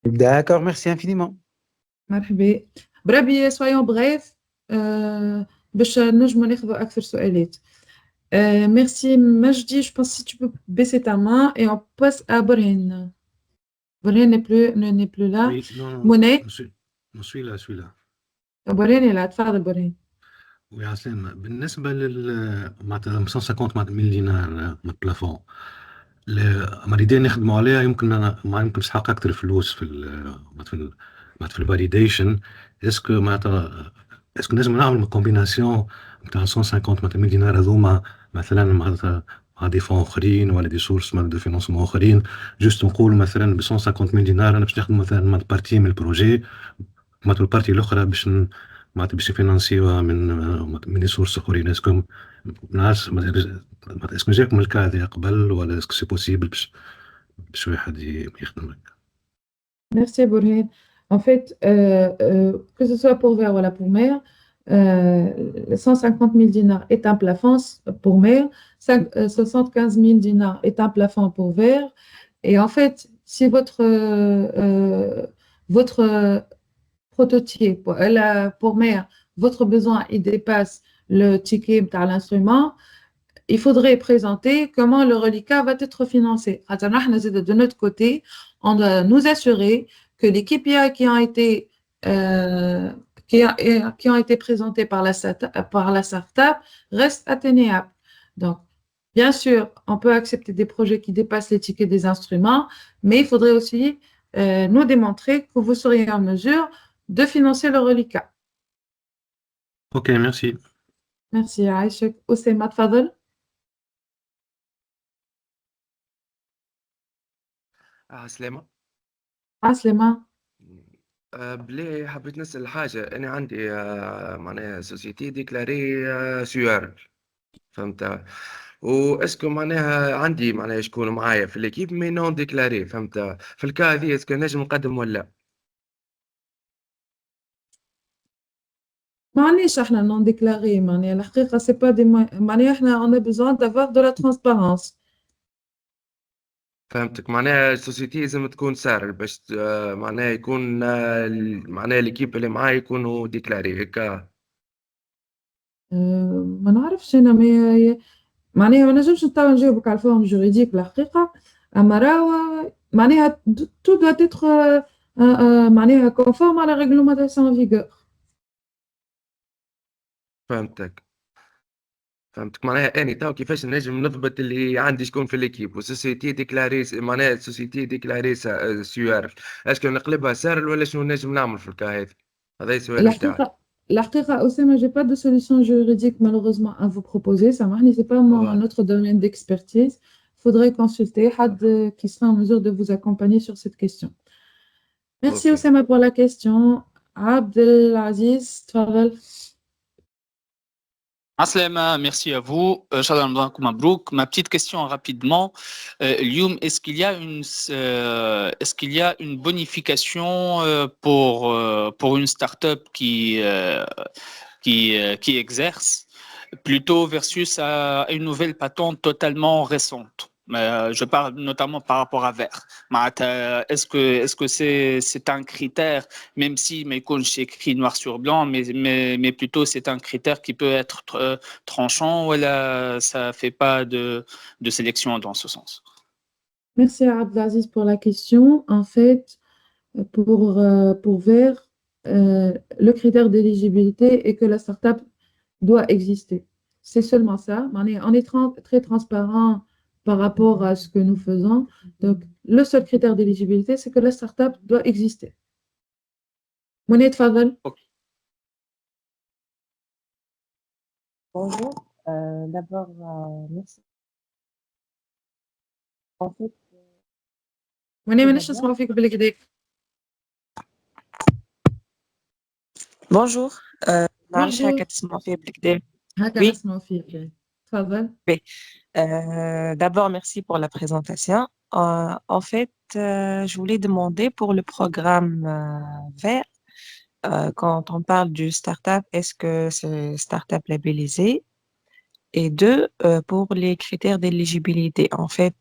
D'accord, merci infiniment. مرحبا بربي soyons brefs باش نجموا ناخذوا أكثر سؤالات. Merci Majdi, je pense que si tu peux baisser ta main et on passe à Borhine. Borhine n'est plus là. Oui, non, Monet, je suis là, je suis là. Borhine est là, تفضل Borhine. Oui, عسلامة. بالنسبة معناتها 150 مليون دينار من البلافون، الإداة نخدموا عليها يمكن ما يمكنش نحقق أكثر فلوس في الفاليديشن. اسكو معناتها اسكو لازم نعمل كومبيناسيون نتاع 150 مليون دينار هذوما مثلا معناتها مع دي فون اخرين ولا دي سورس دو فينانسمون اخرين، جوست نقول مثلا ب 150 مليون دينار انا باش ناخذ مثلا مع بارتي من البروجي، معناتها البارتي الاخرى باش معناتها باش يفينانسيوها من دي سورس اخرين. اسكو ناس اسكو جاكم الكا هذا قبل ولا اسكو سي بوسيبل باش واحد يخدم هكا؟ Merci Borhine. En fait, que ce soit pour vers ou pour mer, 150 000 dinars est un plafond pour mer, 75 000 dinars est un plafond pour verre. Et en fait, si votre prototype pour mer, votre besoin il dépasse le ticket de l'instrument, il faudrait présenter comment le reliquat va être financé. De notre côté, on doit nous assurer que les KPI qui ont été présentés par la startup restent atteignables. Donc, bien sûr, on peut accepter des projets qui dépassent les tickets des instruments, mais il faudrait aussi nous démontrer que vous seriez en mesure de financer le reliquat. Ok, merci. Merci, Aïchek. Oussema, tfadl. عسلامة. عسلامة. بلي حبيت نسأل حاجة، أنا عندي معناها سوسيتي ديكلاري سيور، فهمت؟ واسكو معناها عندي معناها شكون معايا في الإكيب مي نون ديكلاري، فهمت؟ في الكا هذي اسكو نجم نقدم ولا؟ ما عنديش احنا نون ديكلاري، معناها الحقيقة سي با دي معناها احنا on a besoin d'avoir de la transparence. فهمتك، معناها السوسيتي لازم تكون سار باش معناها يكون معناها الإكيب اللي معايا يكونوا ديكلاري هكا. ما نعرفش انا معناها ما نجمش نطول نجاوبك على الفورم جوريديك الحقيقة، اما راهو معناها تو دو اتر معناها كونفورم على ريغلومونطاسيون فيغور. فهمتك معناها اني تو كيفاش نجم نضبط اللي عندي شكون في ليكيب وسوسيتي ديكلاري معناها سوسيتي ديكلاري سيور، اسكو نقلبها سارل ولا شنو نجم نعمل في الكا هذا؟ هذا السؤال بتاعي. الحقيقة Oussama, j'ai pas de solution juridique malheureusement à vous proposer. Ça marche, c'est pas notre domaine d'expertise. Faudrait consulter Had qui sera en mesure de vous accompagner sur cette question. Merci Oussama pour la question. Abdelaziz, tfadal. Aslama, merci à vous. Shadam Blanc Mabrouk. Ma petite question rapidement. Lyoum, est-ce qu'il y a une bonification pour une start-up qui exerce plutôt versus une nouvelle patente totalement récente? Je parle notamment par rapport à Vert. Est-ce que c'est un critère, même si c'est écrit noir sur blanc, mais plutôt c'est un critère qui peut être tranchant ou ça ne fait pas de sélection dans ce sens? Merci Abdelaziz pour la question. En fait, pour Vert, le critère d'éligibilité est que la startup doit exister. C'est seulement ça. On est très transparent par rapport à ce que nous faisons. Donc, le seul critère d'éligibilité, c'est que la startup doit exister. Monet Fadel. Bonjour. D'abord, merci. En fait, bonjour. معلش هكا تسمعوا فيا بالكدا. هكا نسمعوا فيك. تفضل. D'abord, merci pour la présentation. En fait, je voulais demander pour le programme vert, quand on parle du startup, est-ce que c'est startup labellisé? Et deux, pour les critères d'éligibilité. En fait,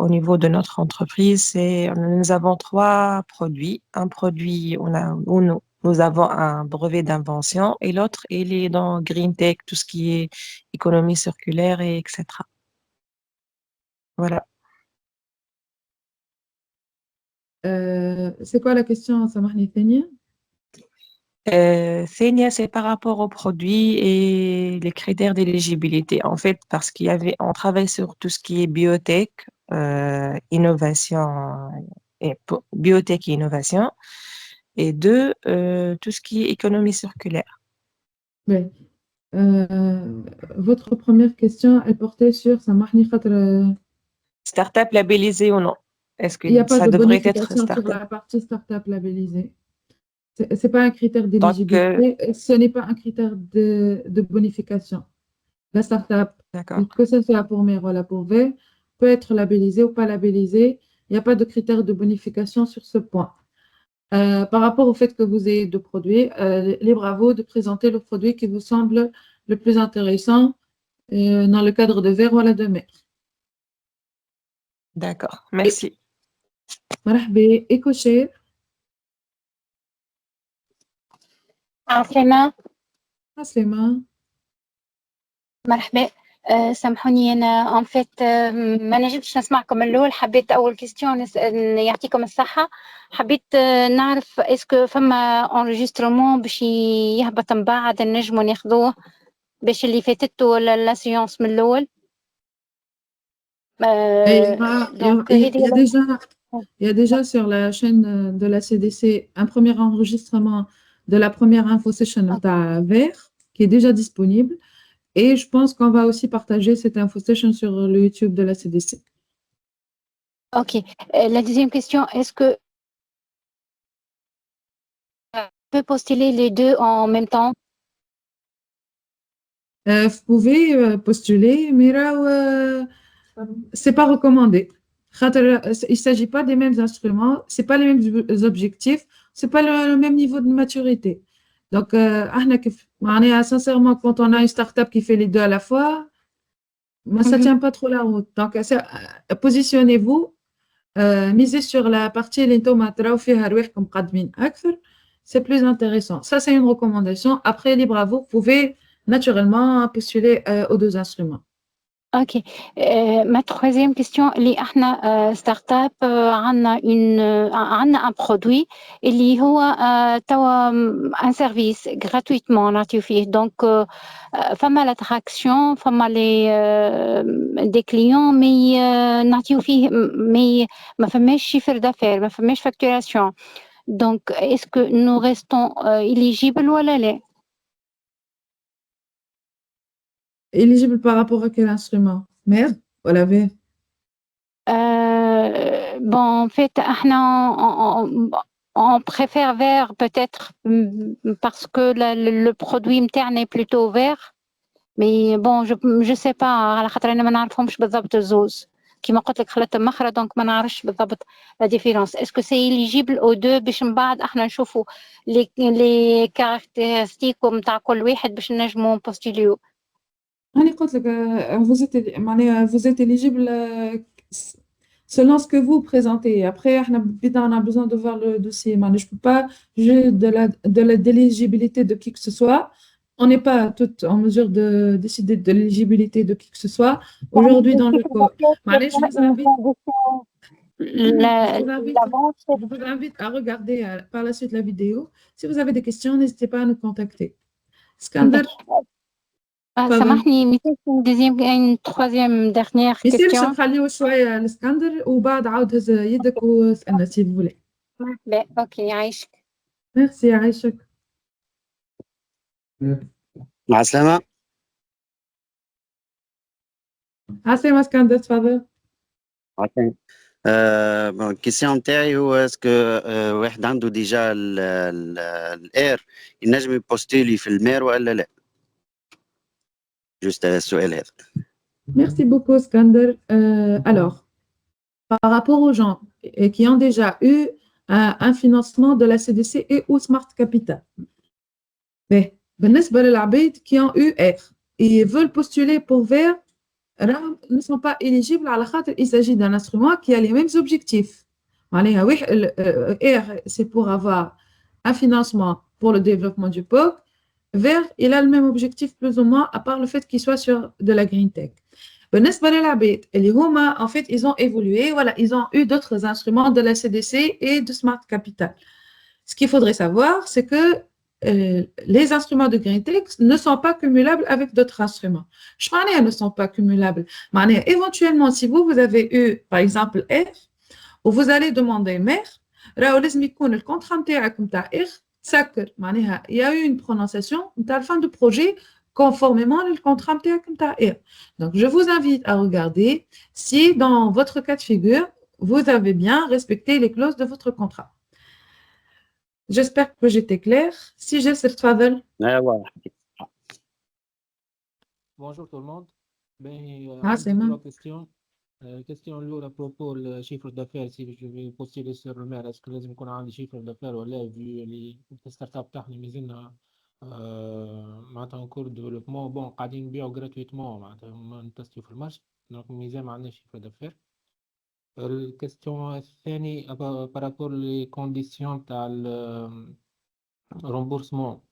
au niveau de notre entreprise, nous avons trois produits. Un produit où nous avons un brevet d'invention et l'autre, il est dans Green Tech, tout ce qui est économie circulaire et etc. Voilà. C'est quoi la question, سامحني ثانية؟ Senia, c'est par rapport aux produits et les critères d'éligibilité. En fait, parce on travaille sur tout ce qui est biotech, innovation biotech et innovation. Et deux, tout ce qui est économie circulaire. Oui. Votre première question est portée sur سامحني خاطر Startup labellisé ou non? Est-ce que il n'y a pas ça de devrait être bonification sur startup? la partie startup labellisée. C'est pas un critère Donc, d'éligibilité, ce n'est pas un critère de bonification. La startup, d'accord. que ce soit pour MER ou pour V, peut être labellisée ou pas labellisée. Il n'y a pas de critère de bonification sur ce point. Par rapport au fait que vous ayez deux produits, libre à vous de présenter le produit qui vous semble le plus intéressant dans le cadre de VER ou de MER. D'accord, merci. مرحبا إيكوشير. عسلامة. عسلامة. مرحبا. سامحوني أنا فيت ما نجمتش نسمعكم الأول. حبيت أول كيستيون يعطيكم الصحة. حبيت نعرف اسكو فما انريجسترومون باش يهبط من بعد نجمو ناخذوه باش اللي فاتته ولا لا سيونس من الأول. Il y a déjà sur la chaîne de la CDC un premier enregistrement de la première info session vert qui est déjà disponible. Et je pense qu'on va aussi partager cette info session sur le YouTube de la CDC. Ok. La deuxième question, est-ce que on peut postuler les deux en même temps? Vous pouvez postuler, mais là, c'est pas recommandé. Il ne s'agit pas des mêmes instruments, c'est pas les mêmes objectifs, c'est pas le même niveau de maturité. Donc, sincèrement, quand on a une startup qui fait les deux à la fois, ça tient pas trop la route. Donc, positionnez-vous, misez sur la partie c'est plus intéressant. Ça, c'est une recommandation. Après, libre à vous, vous pouvez naturellement postuler aux deux instruments. Ok. Ma troisième question, اللي احنا ستارت اب عندنا un produit اللي هو توا un service gratuitement نعطيو فيه. Donc فما l'attraction, فما des clients mais نعطيو فيه mais ما فماش chiffre d'affaires, ما فماش facturation. Donc est-ce que nous restons éligibles ولا لا؟ Éligible par rapport à quel instrument? MER ou la V? Bon, en fait, on préfère vert peut-être parce que le produit interne est plutôt vert. Mais bon, je sais pas على خاطر أنا ما نعرفهمش بالضبط الزوز. كيما قلت لك خلطت مخرة دونك ما نعرفش بالضبط la différence. Est-ce que c'est éligible aux deux باش من بعد احنا نشوفوا les caractéristiques نتاع كل واحد باش نجموا نبوستيليو. أنا قلت لك vous êtes éligible selon ce que vous présentez. Après, on a besoin de voir le dossier. Je ne peux pas juger de l'éligibilité de qui que ce soit. On n'est pas toutes en mesure de décider de l'éligibilité de qui que ce soit. Aujourd'hui, dans le cours, je vous invite à regarder par la suite la vidéo. Si vous avez des questions, n'hésitez pas à nous contacter. Skander. سامحني une troisième dernière يصير question. نخليو شوية الاسكندر وبعد عاود هز يدك واسألنا سي فولي. مرحبا. اوكي يعيشك. ميرسي يعيشك. مع السلامة. عسلامة اسكندر تفضل. عسلامة. الكيسيون نتاعي هو اسكو واحد عنده ديجا الاير ينجم يبوستيلي في المير ولا لا؟ juste السؤال هذا. Merci beaucoup, Skander. Alors, par rapport aux gens qui ont déjà eu un financement de la CDC et ou Smart Capital, mais بالنسبة للعبيد qui ont eu R et veulent postuler pour VR, راهم ne sont pas éligibles على خاطر il s'agit d'un instrument qui a les mêmes objectifs. معناها R, c'est pour avoir un financement pour le développement du POC. VR, il a le même objectif plus ou moins, à part le fait qu'il soit sur de la green tech. بالنسبة للعبيد اللي هما en fait ils ont évolué, voilà, ils ont eu d'autres instruments de la CDC et de Smart Capital. Ce qu'il faudrait savoir, c'est que les instruments de green tech ne sont pas cumulables avec d'autres instruments. Je ne ne sont pas cumulables. Éventuellement, si vous avez eu, par exemple, R, ou vous allez demander MER, le contrat R, il y a eu une prononciation de la fin du projet conformément au contrat R. Donc, je vous invite à regarder si dans votre cas de figure, vous avez bien respecté les clauses de votre contrat. J'espère que j'étais claire. Si j'ai cette faveur. Bonjour tout le monde. C'est moi. Trois questions. Question lourde à propos du chiffre d'affaires. Si je vais postuler sur le maire, est-ce que les gens ont des chiffres d'affaires ou là, vu les startups تاعنا مازلنا معناتها en cours de développement, bon, قاعدين نبيعوا gratuitement معناتها ما نتستيو في المارش، donc مازال ما عندناش chiffre d'affaires. الكاستيون الثاني par rapport les conditions تاع remboursement.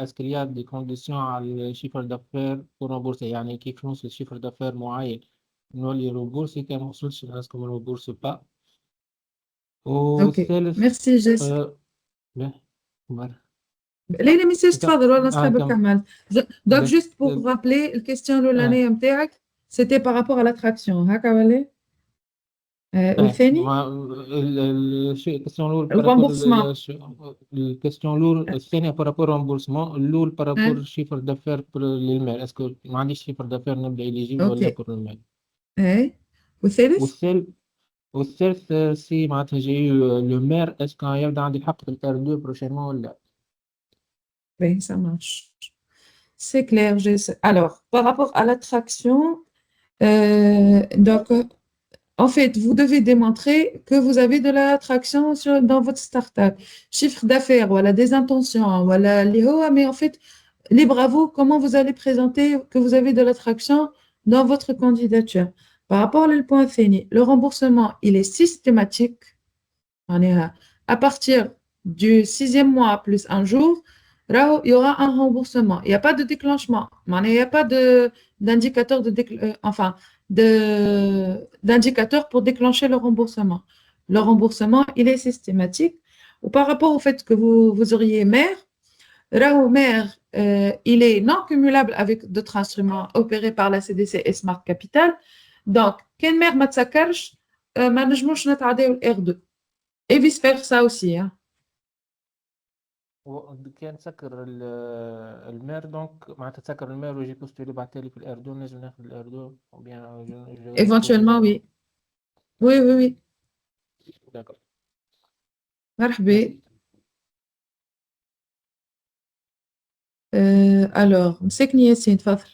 Est-ce qu'il y a des conditions على الشيفر d'affaires pour rembourser يعني كيف نوصل شيفر d'affaires معين نولي ريمبورسي كان ما وصلش الناس ما ريمبورس با. والثالث ميرسي جيس. ليلى ميساج تفضل ولا نصحابك كمل. Donc juste pour rappeler الكيستيون الأولانية نتاعك c'était par rapport à l'attraction هكا ولا؟ والثاني؟ الرemboursement. الكاستيون الأولى الثانية بارابور رامبورسمون، الأول بارابور شيفر دافير للمال، اسكو ما عنديش شيفر دافير نبدا إليجيبل ولا بور المال. والثالث سي معناتها جاي لو مير اسكو يبدا عندي الحق بالكار 2 بروشينمون ولا؟ Oui, ça marche. C'est clair. Alors, par rapport à l'attraction, donc en fait, vous devez démontrer que vous avez de l'attraction dans votre startup. Chiffre d'affaires, voilà, des intentions, voilà, mais en fait, libre à vous comment vous allez présenter que vous avez de l'attraction dans votre candidature. Par rapport au point fini, le remboursement, il est systématique. À partir du 6e mois plus un jour, il y aura un remboursement. Il n'y a pas de déclenchement. Il n'y a pas d'indicateur d'indicateur pour déclencher le remboursement. Le remboursement, il est systématique. Ou par rapport au fait que vous auriez MER, MER, il est non cumulable avec d'autres instruments opérés par la CDC et Smart Capital. Donc, quand MER ما تسكرش ما نجموش نتعداو R2. Et vice versa aussi. Hein. كان سكر المير دونك معناتها تسكر المير ويجي بوستولي بعد تالي في الأردن نجم ناخذ الأردن ou bien éventuellement oui. Oui. D'accord. مرحبا. alors مسكني ياسين تفضل.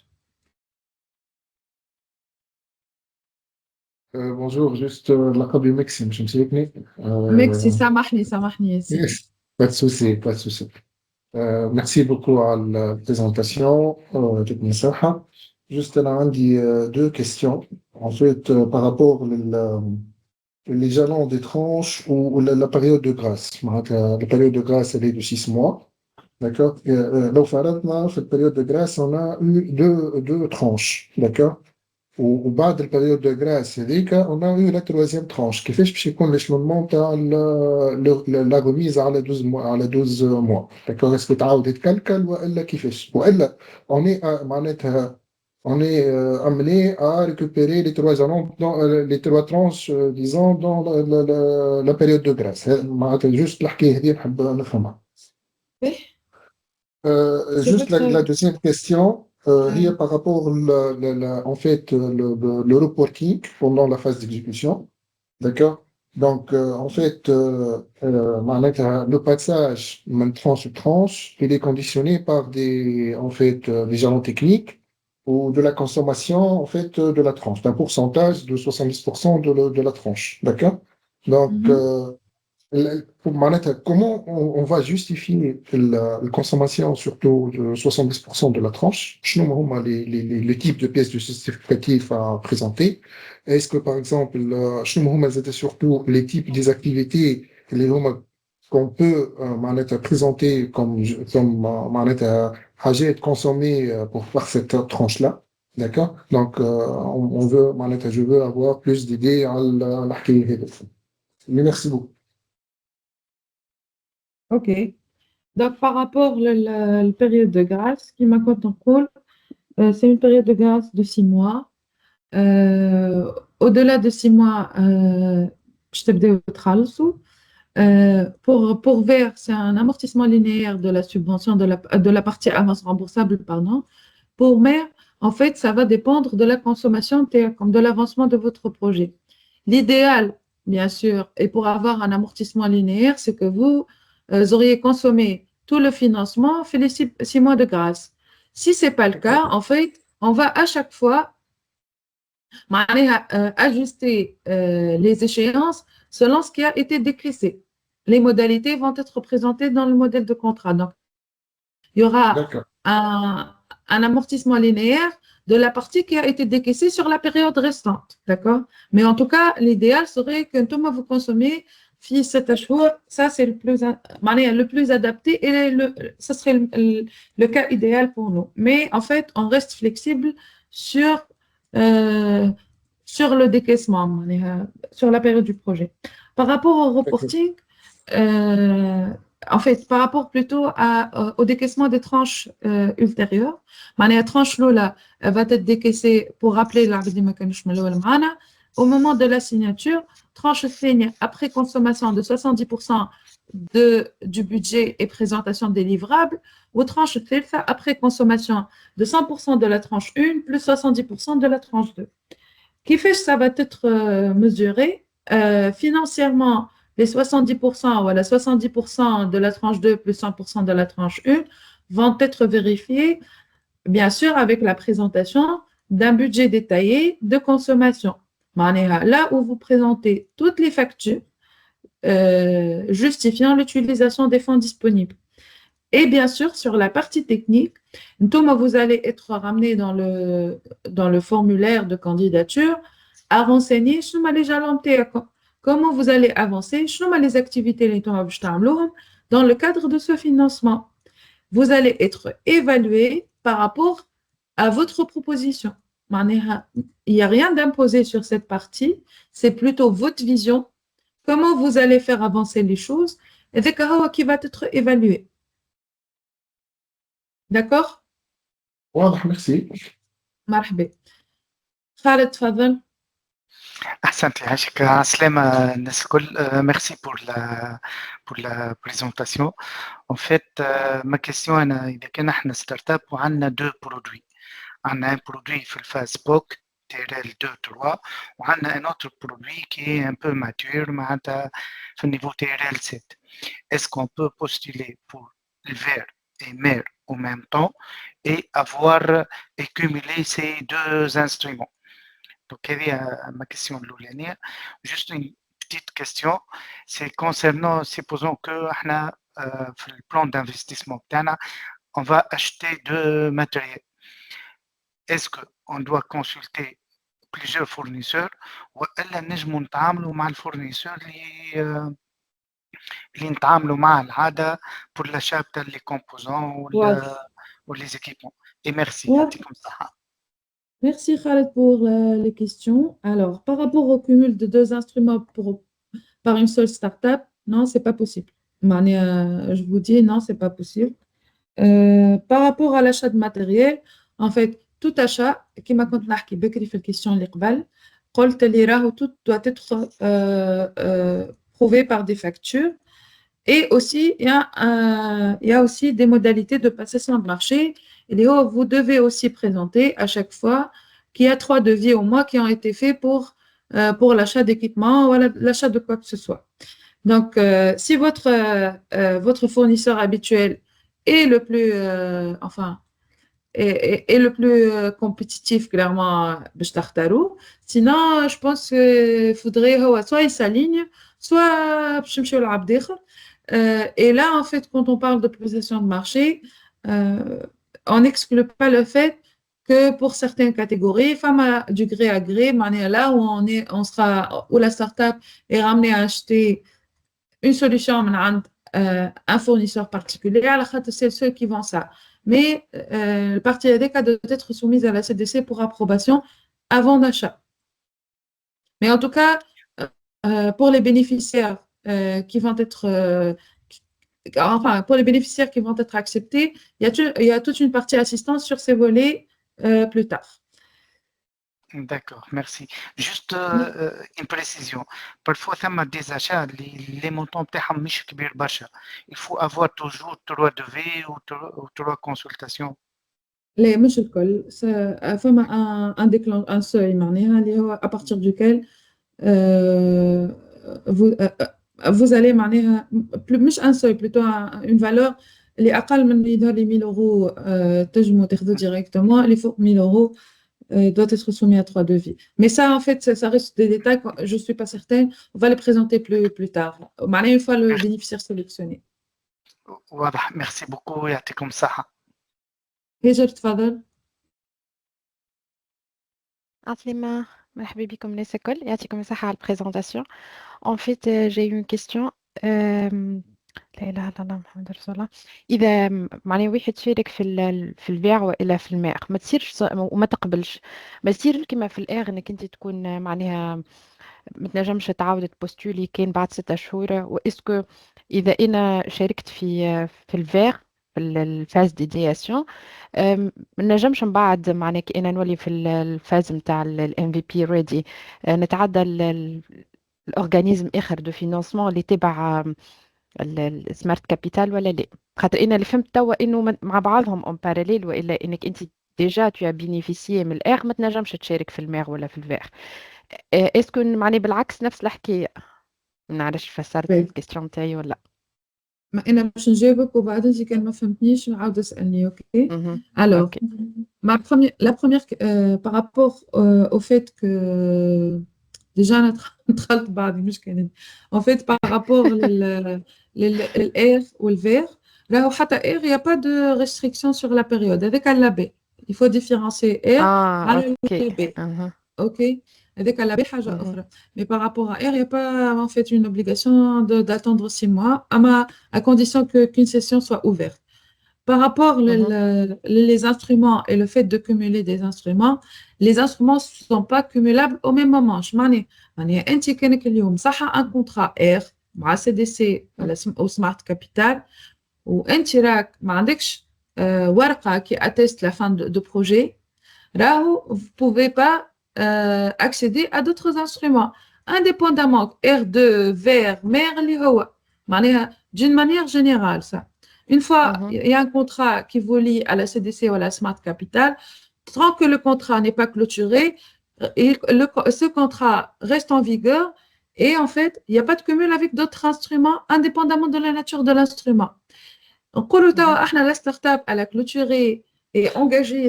Bonjour, juste لقبي مكسي مش مسيكني. مكسي سامحني ياسين. Pas de souci, pas de souci. Merci beaucoup à la présentation. Juste là, on dit deux questions. En fait, par rapport les jalons des tranches ou la période de grâce. La période de grâce, elle est de 6 mois. D'accord? Là, dans cette période de grâce, on a eu deux tranches. D'accord? وبعد البريود دو غراس هذيك on a eu la troisième tranche. كيفاش باش يكون l'échelonnement تاع la remise على 12 mois. D'accord? Est-ce que تعاود يتكلكل والا كيفاش؟ والا on est معناتها on est amené à récupérer les trois jalons les trois tranches disons dans la période de grâce. معناتها juste الحكايه هذه نحب نفهمها. Juste la deuxième question. Par rapport en fait le reporting pendant la phase d'exécution, d'accord? Donc en fait le passage de tranche sur tranche, il est conditionné par des jalons techniques ou de la consommation, en fait, de la tranche, d'un pourcentage de 70% de la tranche. D'accord? Donc, comment on va justifier la consommation, surtout de 70% de la tranche? Je nous les types de pièces de justificatif à présenter. Est-ce que, par exemple, je nous c'était surtout les types des activités qu'on peut présenter comme حاجات consommées pour faire cette tranche-là. D'accord? Donc, on veut, je veux avoir plus d'idées à l'حكاية هذه. Merci beaucoup. Ok. Donc, par rapport à la période de grâce, qui m'a compte en rôle, c'est une période de grâce de 6 mois. Au-delà de 6 mois, je te dis pour VER, c'est un amortissement linéaire de la subvention de la partie avance remboursable, pardon. Pour MER, en fait, ça va dépendre de la consommation, comme de l'avancement de votre projet. L'idéal, bien sûr, et pour avoir un amortissement linéaire, c'est que vous auriez consommé tout le financement fait les 6 mois de grâce. Si ce n'est pas le cas, en fait, on va à chaque fois ajuster les échéances selon ce qui a été décaissé. Les modalités vont être présentées dans le modèle de contrat. Donc, il y aura un amortissement linéaire de la partie qui a été décaissée sur la période restante. D'accord? Mais en tout cas, l'idéal serait que tout vous consommez fi 7 jours. Ça, c'est le plus adapté et ça serait le cas idéal pour nous. Mais en fait, on reste flexible sur le décaissement, sur la période du projet. Par rapport au reporting, en fait, par rapport plutôt au décaissement des tranches ultérieures, la tranche Lola va être décaissée pour rappeler au moment de la signature, tranche signe après consommation de 70% du budget et présentation des livrables, ou tranche Thelfa après consommation de 100% de la tranche 1 plus 70% de la tranche 2. Qui fait que ça va être mesuré financièrement, les 70%, voilà, 70% de la tranche 2 plus 100% de la tranche 1 vont être vérifiés, bien sûr, avec la présentation d'un budget détaillé de consommation. Là où vous présentez toutes les factures justifiant l'utilisation des fonds disponibles. Et bien sûr, sur la partie technique, vous allez être ramené dans le formulaire de candidature à renseigner comment vous allez avancer, les activités dans le cadre de ce financement. Vous allez être évalué par rapport à votre proposition. Il n'y a rien d'imposé sur cette partie, c'est plutôt votre vision, comment vous allez faire avancer les choses, et qui va être évalué. D'accord? واضح merci. مرحبا. خالد تفضل. أحسنتي يعيشك عسلامة الناس الكل. Merci pour la présentation. En fait, ma question أنا إذا كان إحنا ستارت اب وعندنا deux produits. عندنا un produit في الفاز بوك TRL 2-3 وعندنا un autre produit qui est un peu mature معناتها في النيفو TRL 7. Est-ce qu'on peut postuler pour le vert et mer en même temps et avoir et cumuler ces deux instruments? Donc, ma question l'oulania. Juste une petite question, c'est concernant, supposons que le plan d'investissement, on va acheter deux matériels. Est-ce qu'on doit consulter plusieurs fournisseurs ou نجموا نتعاملوا مع الفورنيسور اللي نتعاملوا معه العادة pour l'achat des composants ou les équipements? Et merci. يعطيكم الصحة. Merci Khaled pour les questions. Alors, par rapport au cumul de deux instruments par une seule startup, non, c'est pas possible. Je vous dis, non, c'est pas possible. Par rapport à l'achat de matériel, en fait, tout achat, qui m'a compté نحكي بكري في الكيستيون اللي قبل, قلت اللي راهو tout doit être prouvé par des factures. Et aussi, il y a aussi des modalités de passation de marché. Et vous devez aussi présenter à chaque fois qu'il y a 3 devis au mois qui ont été faits pour l'achat d'équipements ou l'achat de quoi que ce soit. Donc, si votre fournisseur habituel est est le plus compétitif, clairement, باش تختاروا. Sinon, je pense qu'il faudrait soit il s'aligne, soit باش نمشيو لعبد آخر. Et là, en fait, quand on parle de position de marché, on n'exclut pas le fait que pour certaines catégories, femmes du gré à gré, là où où la start-up est ramenée à acheter une solution un fournisseur particulier, c'est ceux qui vendent ça. Mais le parti ADEC doit être soumise à la CDC pour approbation avant d'achat. Mais en tout cas, pour les bénéficiaires qui vont être pour les bénéficiaires qui vont être acceptés, il y a toute une partie assistance sur ces volets plus tard. D'accord, merci. Juste une précision. Parfois, ça m'a des achats, les montants بتاعهم مش كبير برشا. Il faut avoir toujours 3 devis ou 3 consultations. Les مش الكل فما un seuil معناها اللي هو à partir duquel vous allez معناها مش un seuil plutôt une valeur اللي أقل من يظهر لي 1000 euros تنجموا تاخذوا directement اللي فوق 1000 euros doit être soumis à 3 devis. Mais ça, en fait, ça reste des détails, je ne suis pas certaine. On va les présenter plus tard. Une fois le bénéficiaire sélectionné. واضح. Merci beaucoup. يعطيكم الصحة. هاجر تفضل. عسلامة مرحبا بكم الناس الكل يعطيكم الصحة على البريزونطاسيون. En fait, j'ai eu une question. لا إله إلا الله محمد رسول الله. إذا معناه واحد شارك في البيع وإلا في الماء ما تصيرش وما تقبلش، ما تصير كما في الآخر إنك أنت تكون معناها ما تنجمش تعاود تبوستولي كان بعد 6 شهور. وإسكو إذا أنا شاركت في الفير في الفاز ديدياسيون ما نجمش من بعد معناها كأنا نولي في الفاز نتاع الام في بي ريدي نتعدى الأورغانيزم آخر دو فينانسمون اللي تبع السمارت كابيتال ولا لا؟ خاطر انا اللي فهمت توا انه مع بعضهم اون باراليل، والا انك انت ديجا تو بينيفيسيي من الاخ ما تنجمش تشارك في الماغ ولا في الفيغ. اسكو معني بالعكس نفس الحكايه؟ ما نعرفش فسرت الكيستيون تاعي ولا ما انا باش نجاوبك وبعد انت كان ما فهمتنيش نعاود اسالني. اوكي alors la première par rapport au fait que déjà أنا دخلت بعض المشكلة. En fait par rapport للR والVR راهو حتى R il y a pas de restriction sur la période avec la B. Il faut différencier R على B. OK avec la B حاجة أخرى. Mais par rapport à R il y a pas en fait une obligation d'attendre 6 mois à condition qu'une session soit ouverte. Par rapport les instruments et le fait de cumuler des instruments, les instruments ne sont pas cumulables au même moment. Je معناها أنت كانك اليوم صح un contrat R مع CDC أو Smart Capital وأنت راك ما عندكش ورقة qui atteste la fin de projet, راهو vous ne pouvez pas accéder à d'autres instruments indépendamment R2 vers MER اللي هو معناها d'une manière générale ça. Une fois il y a un contrat qui vous lie à la CDC ou à la Smart Capital, tant que le contrat n'est pas clôturé, ce contrat reste en vigueur et en fait, il n'y a pas de cumul avec d'autres instruments indépendamment de la nature de l'instrument. Donc, la start-up, elle a clôturé et engagé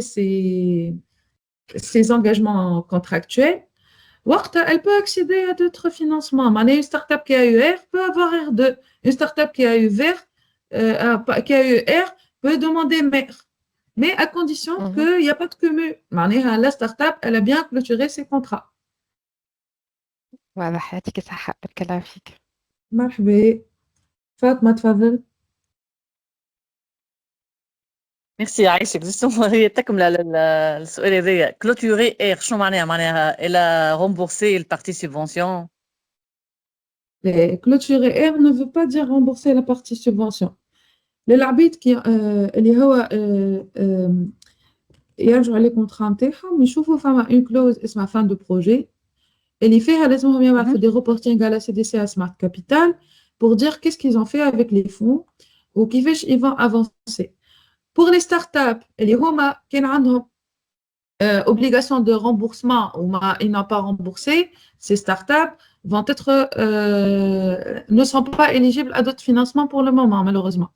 ses engagements contractuels. Elle peut accéder à d'autres financements. Une start-up qui a eu R peut avoir R2. Une start-up qui a eu vert qui a eu R peut demander MER, mais à condition qu'il n'y a pas de cumul. La start-up, elle a bien clôturé ses contrats. واضح. يعطيك الصحة. بارك الله فيك. مرحبا. فاطمة تفضل. ميرسي عايشك. جوستومون هي تكمل السؤال هذايا. كلوتوري اير شنو معناها إلى رومبورسي البارتي سوبفونسيون؟ Clôturer R ne veut pas dire rembourser la partie subvention. للعبيد اللي هو يرجعوا لي كونترا نتاعهم يشوفوا فما اون كلوز اسمها فان دو بروجي اللي فيها لازمهم يبعثوا دي ريبورتينغ على CDC à Smart Capital pour dire qu'est-ce qu'ils ont fait avec les fonds وكيفاش ils vont avancer. Pour les startups اللي هما كان عندهم obligation de remboursement ou ils n'ont pas remboursé, ces startups vont être ne sont pas éligibles à d'autres financements pour le moment malheureusement.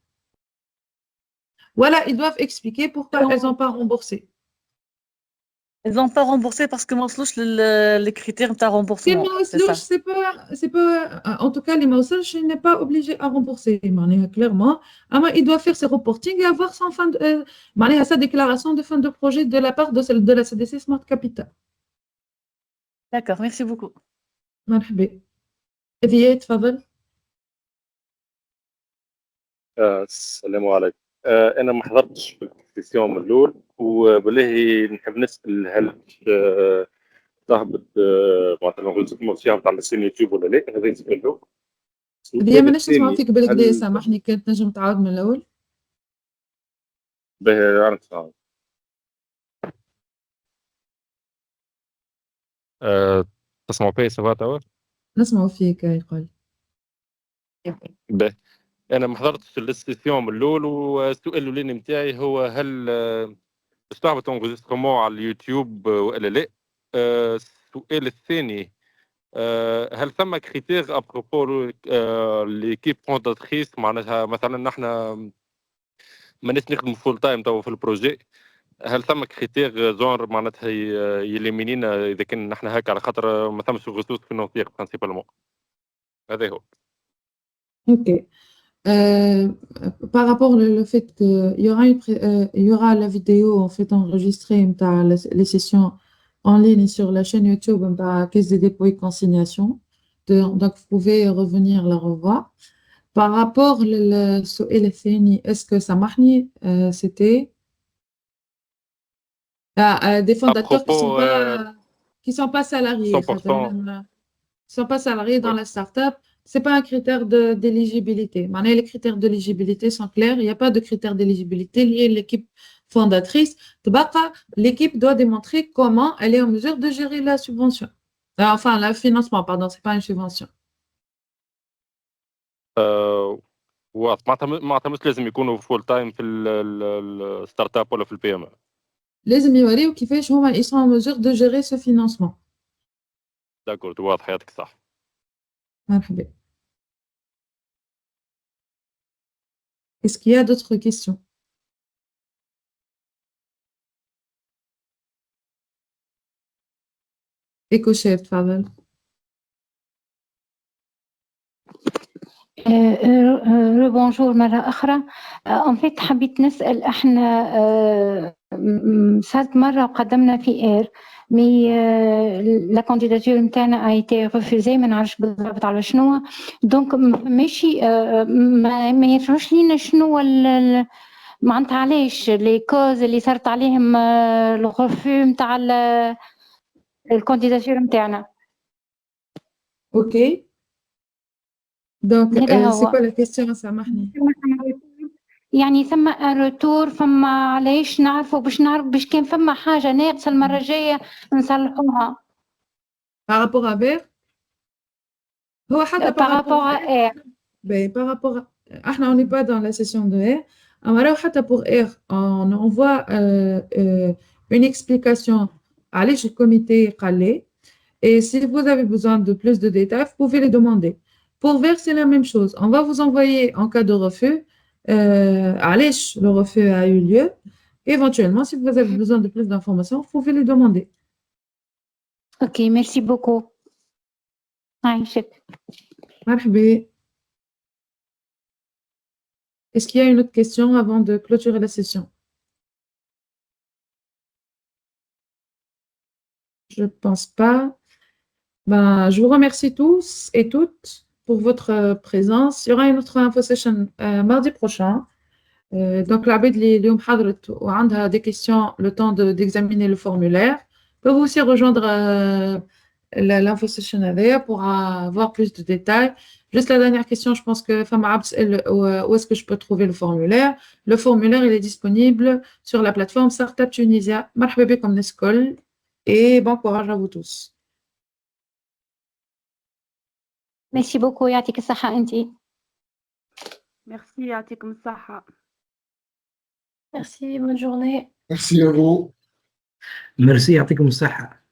Voilà, ils doivent expliquer pourquoi elles n'ont pas remboursé. Ils n'ont pas remboursé parce que ما وصلوش les critères de remboursement. C'est ça. C'est pas, en tout cas, les Maoussach, il n'est pas obligé à rembourser, clairement. Il doit faire ses reportings et avoir son sa déclaration de fin de projet de la part de la CDC Smart Capital. D'accord, merci beaucoup. مرحبا. هدية تفضل. السلام عليكم. انا ما حضرتش في السيسيون من الاول وبالله نحب نسال هل تهبط معناتها الانغيزمون فيها نتاع السين يوتيوب ولا لا؟ هذا يسال له. هدية ماناش نسمعوا الثاني فيك بالكدا هل سامحني كانت نجم تعاود من الأول. باهي انا نسمع. تسمعوا فيا سوا توا؟ نسمعوا فيك يقول. باهي انا ما حضرتش السيسيون من الاول والسؤال الاولاني نتاعي هو هل استعبط انغيزمون على اليوتيوب ولا لا؟ السؤال الثاني هل ثم كريتير ابروبو ليكيب فونداتريس معناتها مثلا نحن ماناش نخدموا فول تايم توا في البروجي هل ثم كريتير جونر معناتها يليمينينا اذا كان نحن هكا على خاطر ما ثمش ريسورس فينونسيير برينسيبالمون هذا هو. Ok. Par rapport au fait qu'il y aura la vidéo en fait enregistrée les sessions en ligne sur la chaîne YouTube de la Caisse des dépôts et consignations. Donc, vous pouvez revenir la revoir. Par rapport au سؤال الثاني, est-ce que ça marche? C'était des À fondateurs propos qui sont pas salariés. 100%. Ils sont pas salariés dans Oui. la startup. C'est pas un critère d'éligibilité. Maintenant, les critères d'éligibilité sont clairs. Il n'y a pas de critères d'éligibilité liés à l'équipe fondatrice. L'équipe doit démontrer comment elle est en mesure de gérer la subvention. Enfin, le financement, pardon, c'est pas une subvention. معناتها مش لازم يكونوا فول تايم في الستارت اب ولا في البي ام. لازم يوريو كيفاش هما ils sont en mesure de gérer ce financement. داكورد واضح يعطيك الصح. مرحبا. Est-ce qu'il y a d'autres questions? Écochef, تفضل. بونجور مرة أخرى. en fait حبيت نسأل احنا صارت مرة وقدمنا في اير مي لا كانديداتور نتاعنا a été refusée ما نعرفش بالضبط على شنو دونك ماشي ما يعرفوش لينا شنو معناتها علاش لي كوز اللي صارت عليهم الغفو نتاع الكانديداتور نتاعنا. اوكي. Donc, هذا c'est هو. quoi la question, سامحني؟ يعني ثم روتور فما علاش نعرفوا باش كان فما حاجة ناقصة المرة الجاية نصلحوها. Par rapport à Vert? هو حتى Par rapport à R. Par rapport à... on n'est pas dans la session de R. Alors, حتى pour R, on envoie une explication à le comité calé. Et si vous avez besoin de plus de détails, vous pouvez les demander. Pour Vert, c'est la même chose. On va vous envoyer en cas de refus. Allez, le refus a eu lieu. Éventuellement, si vous avez besoin de plus d'informations, vous pouvez les demander. Ok, merci beaucoup. Aïchek. Marhaba. Est-ce qu'il y a une autre question avant de clôturer la session? Je ne pense pas. Je vous remercie tous et toutes pour votre présence. Il y aura une autre info session mardi prochain. Donc, l'abed li حضرت وعندها des questions, le temps d'examiner le formulaire, peuvent aussi rejoindre l'info session pour avoir plus de détails. Juste la dernière question, je pense que Fama Abd, où est-ce que je peux trouver le formulaire? Le formulaire, il est disponible sur la plateforme Startup Tunisia. مرحبا بكم نسكل et bon courage à vous tous. Merci beaucoup. يعطيك الصحة أنتي. Merci, يعطيكم الصحة. Merci, bonne journée. Merci à vous. ميرسي يعطيكم الصحة.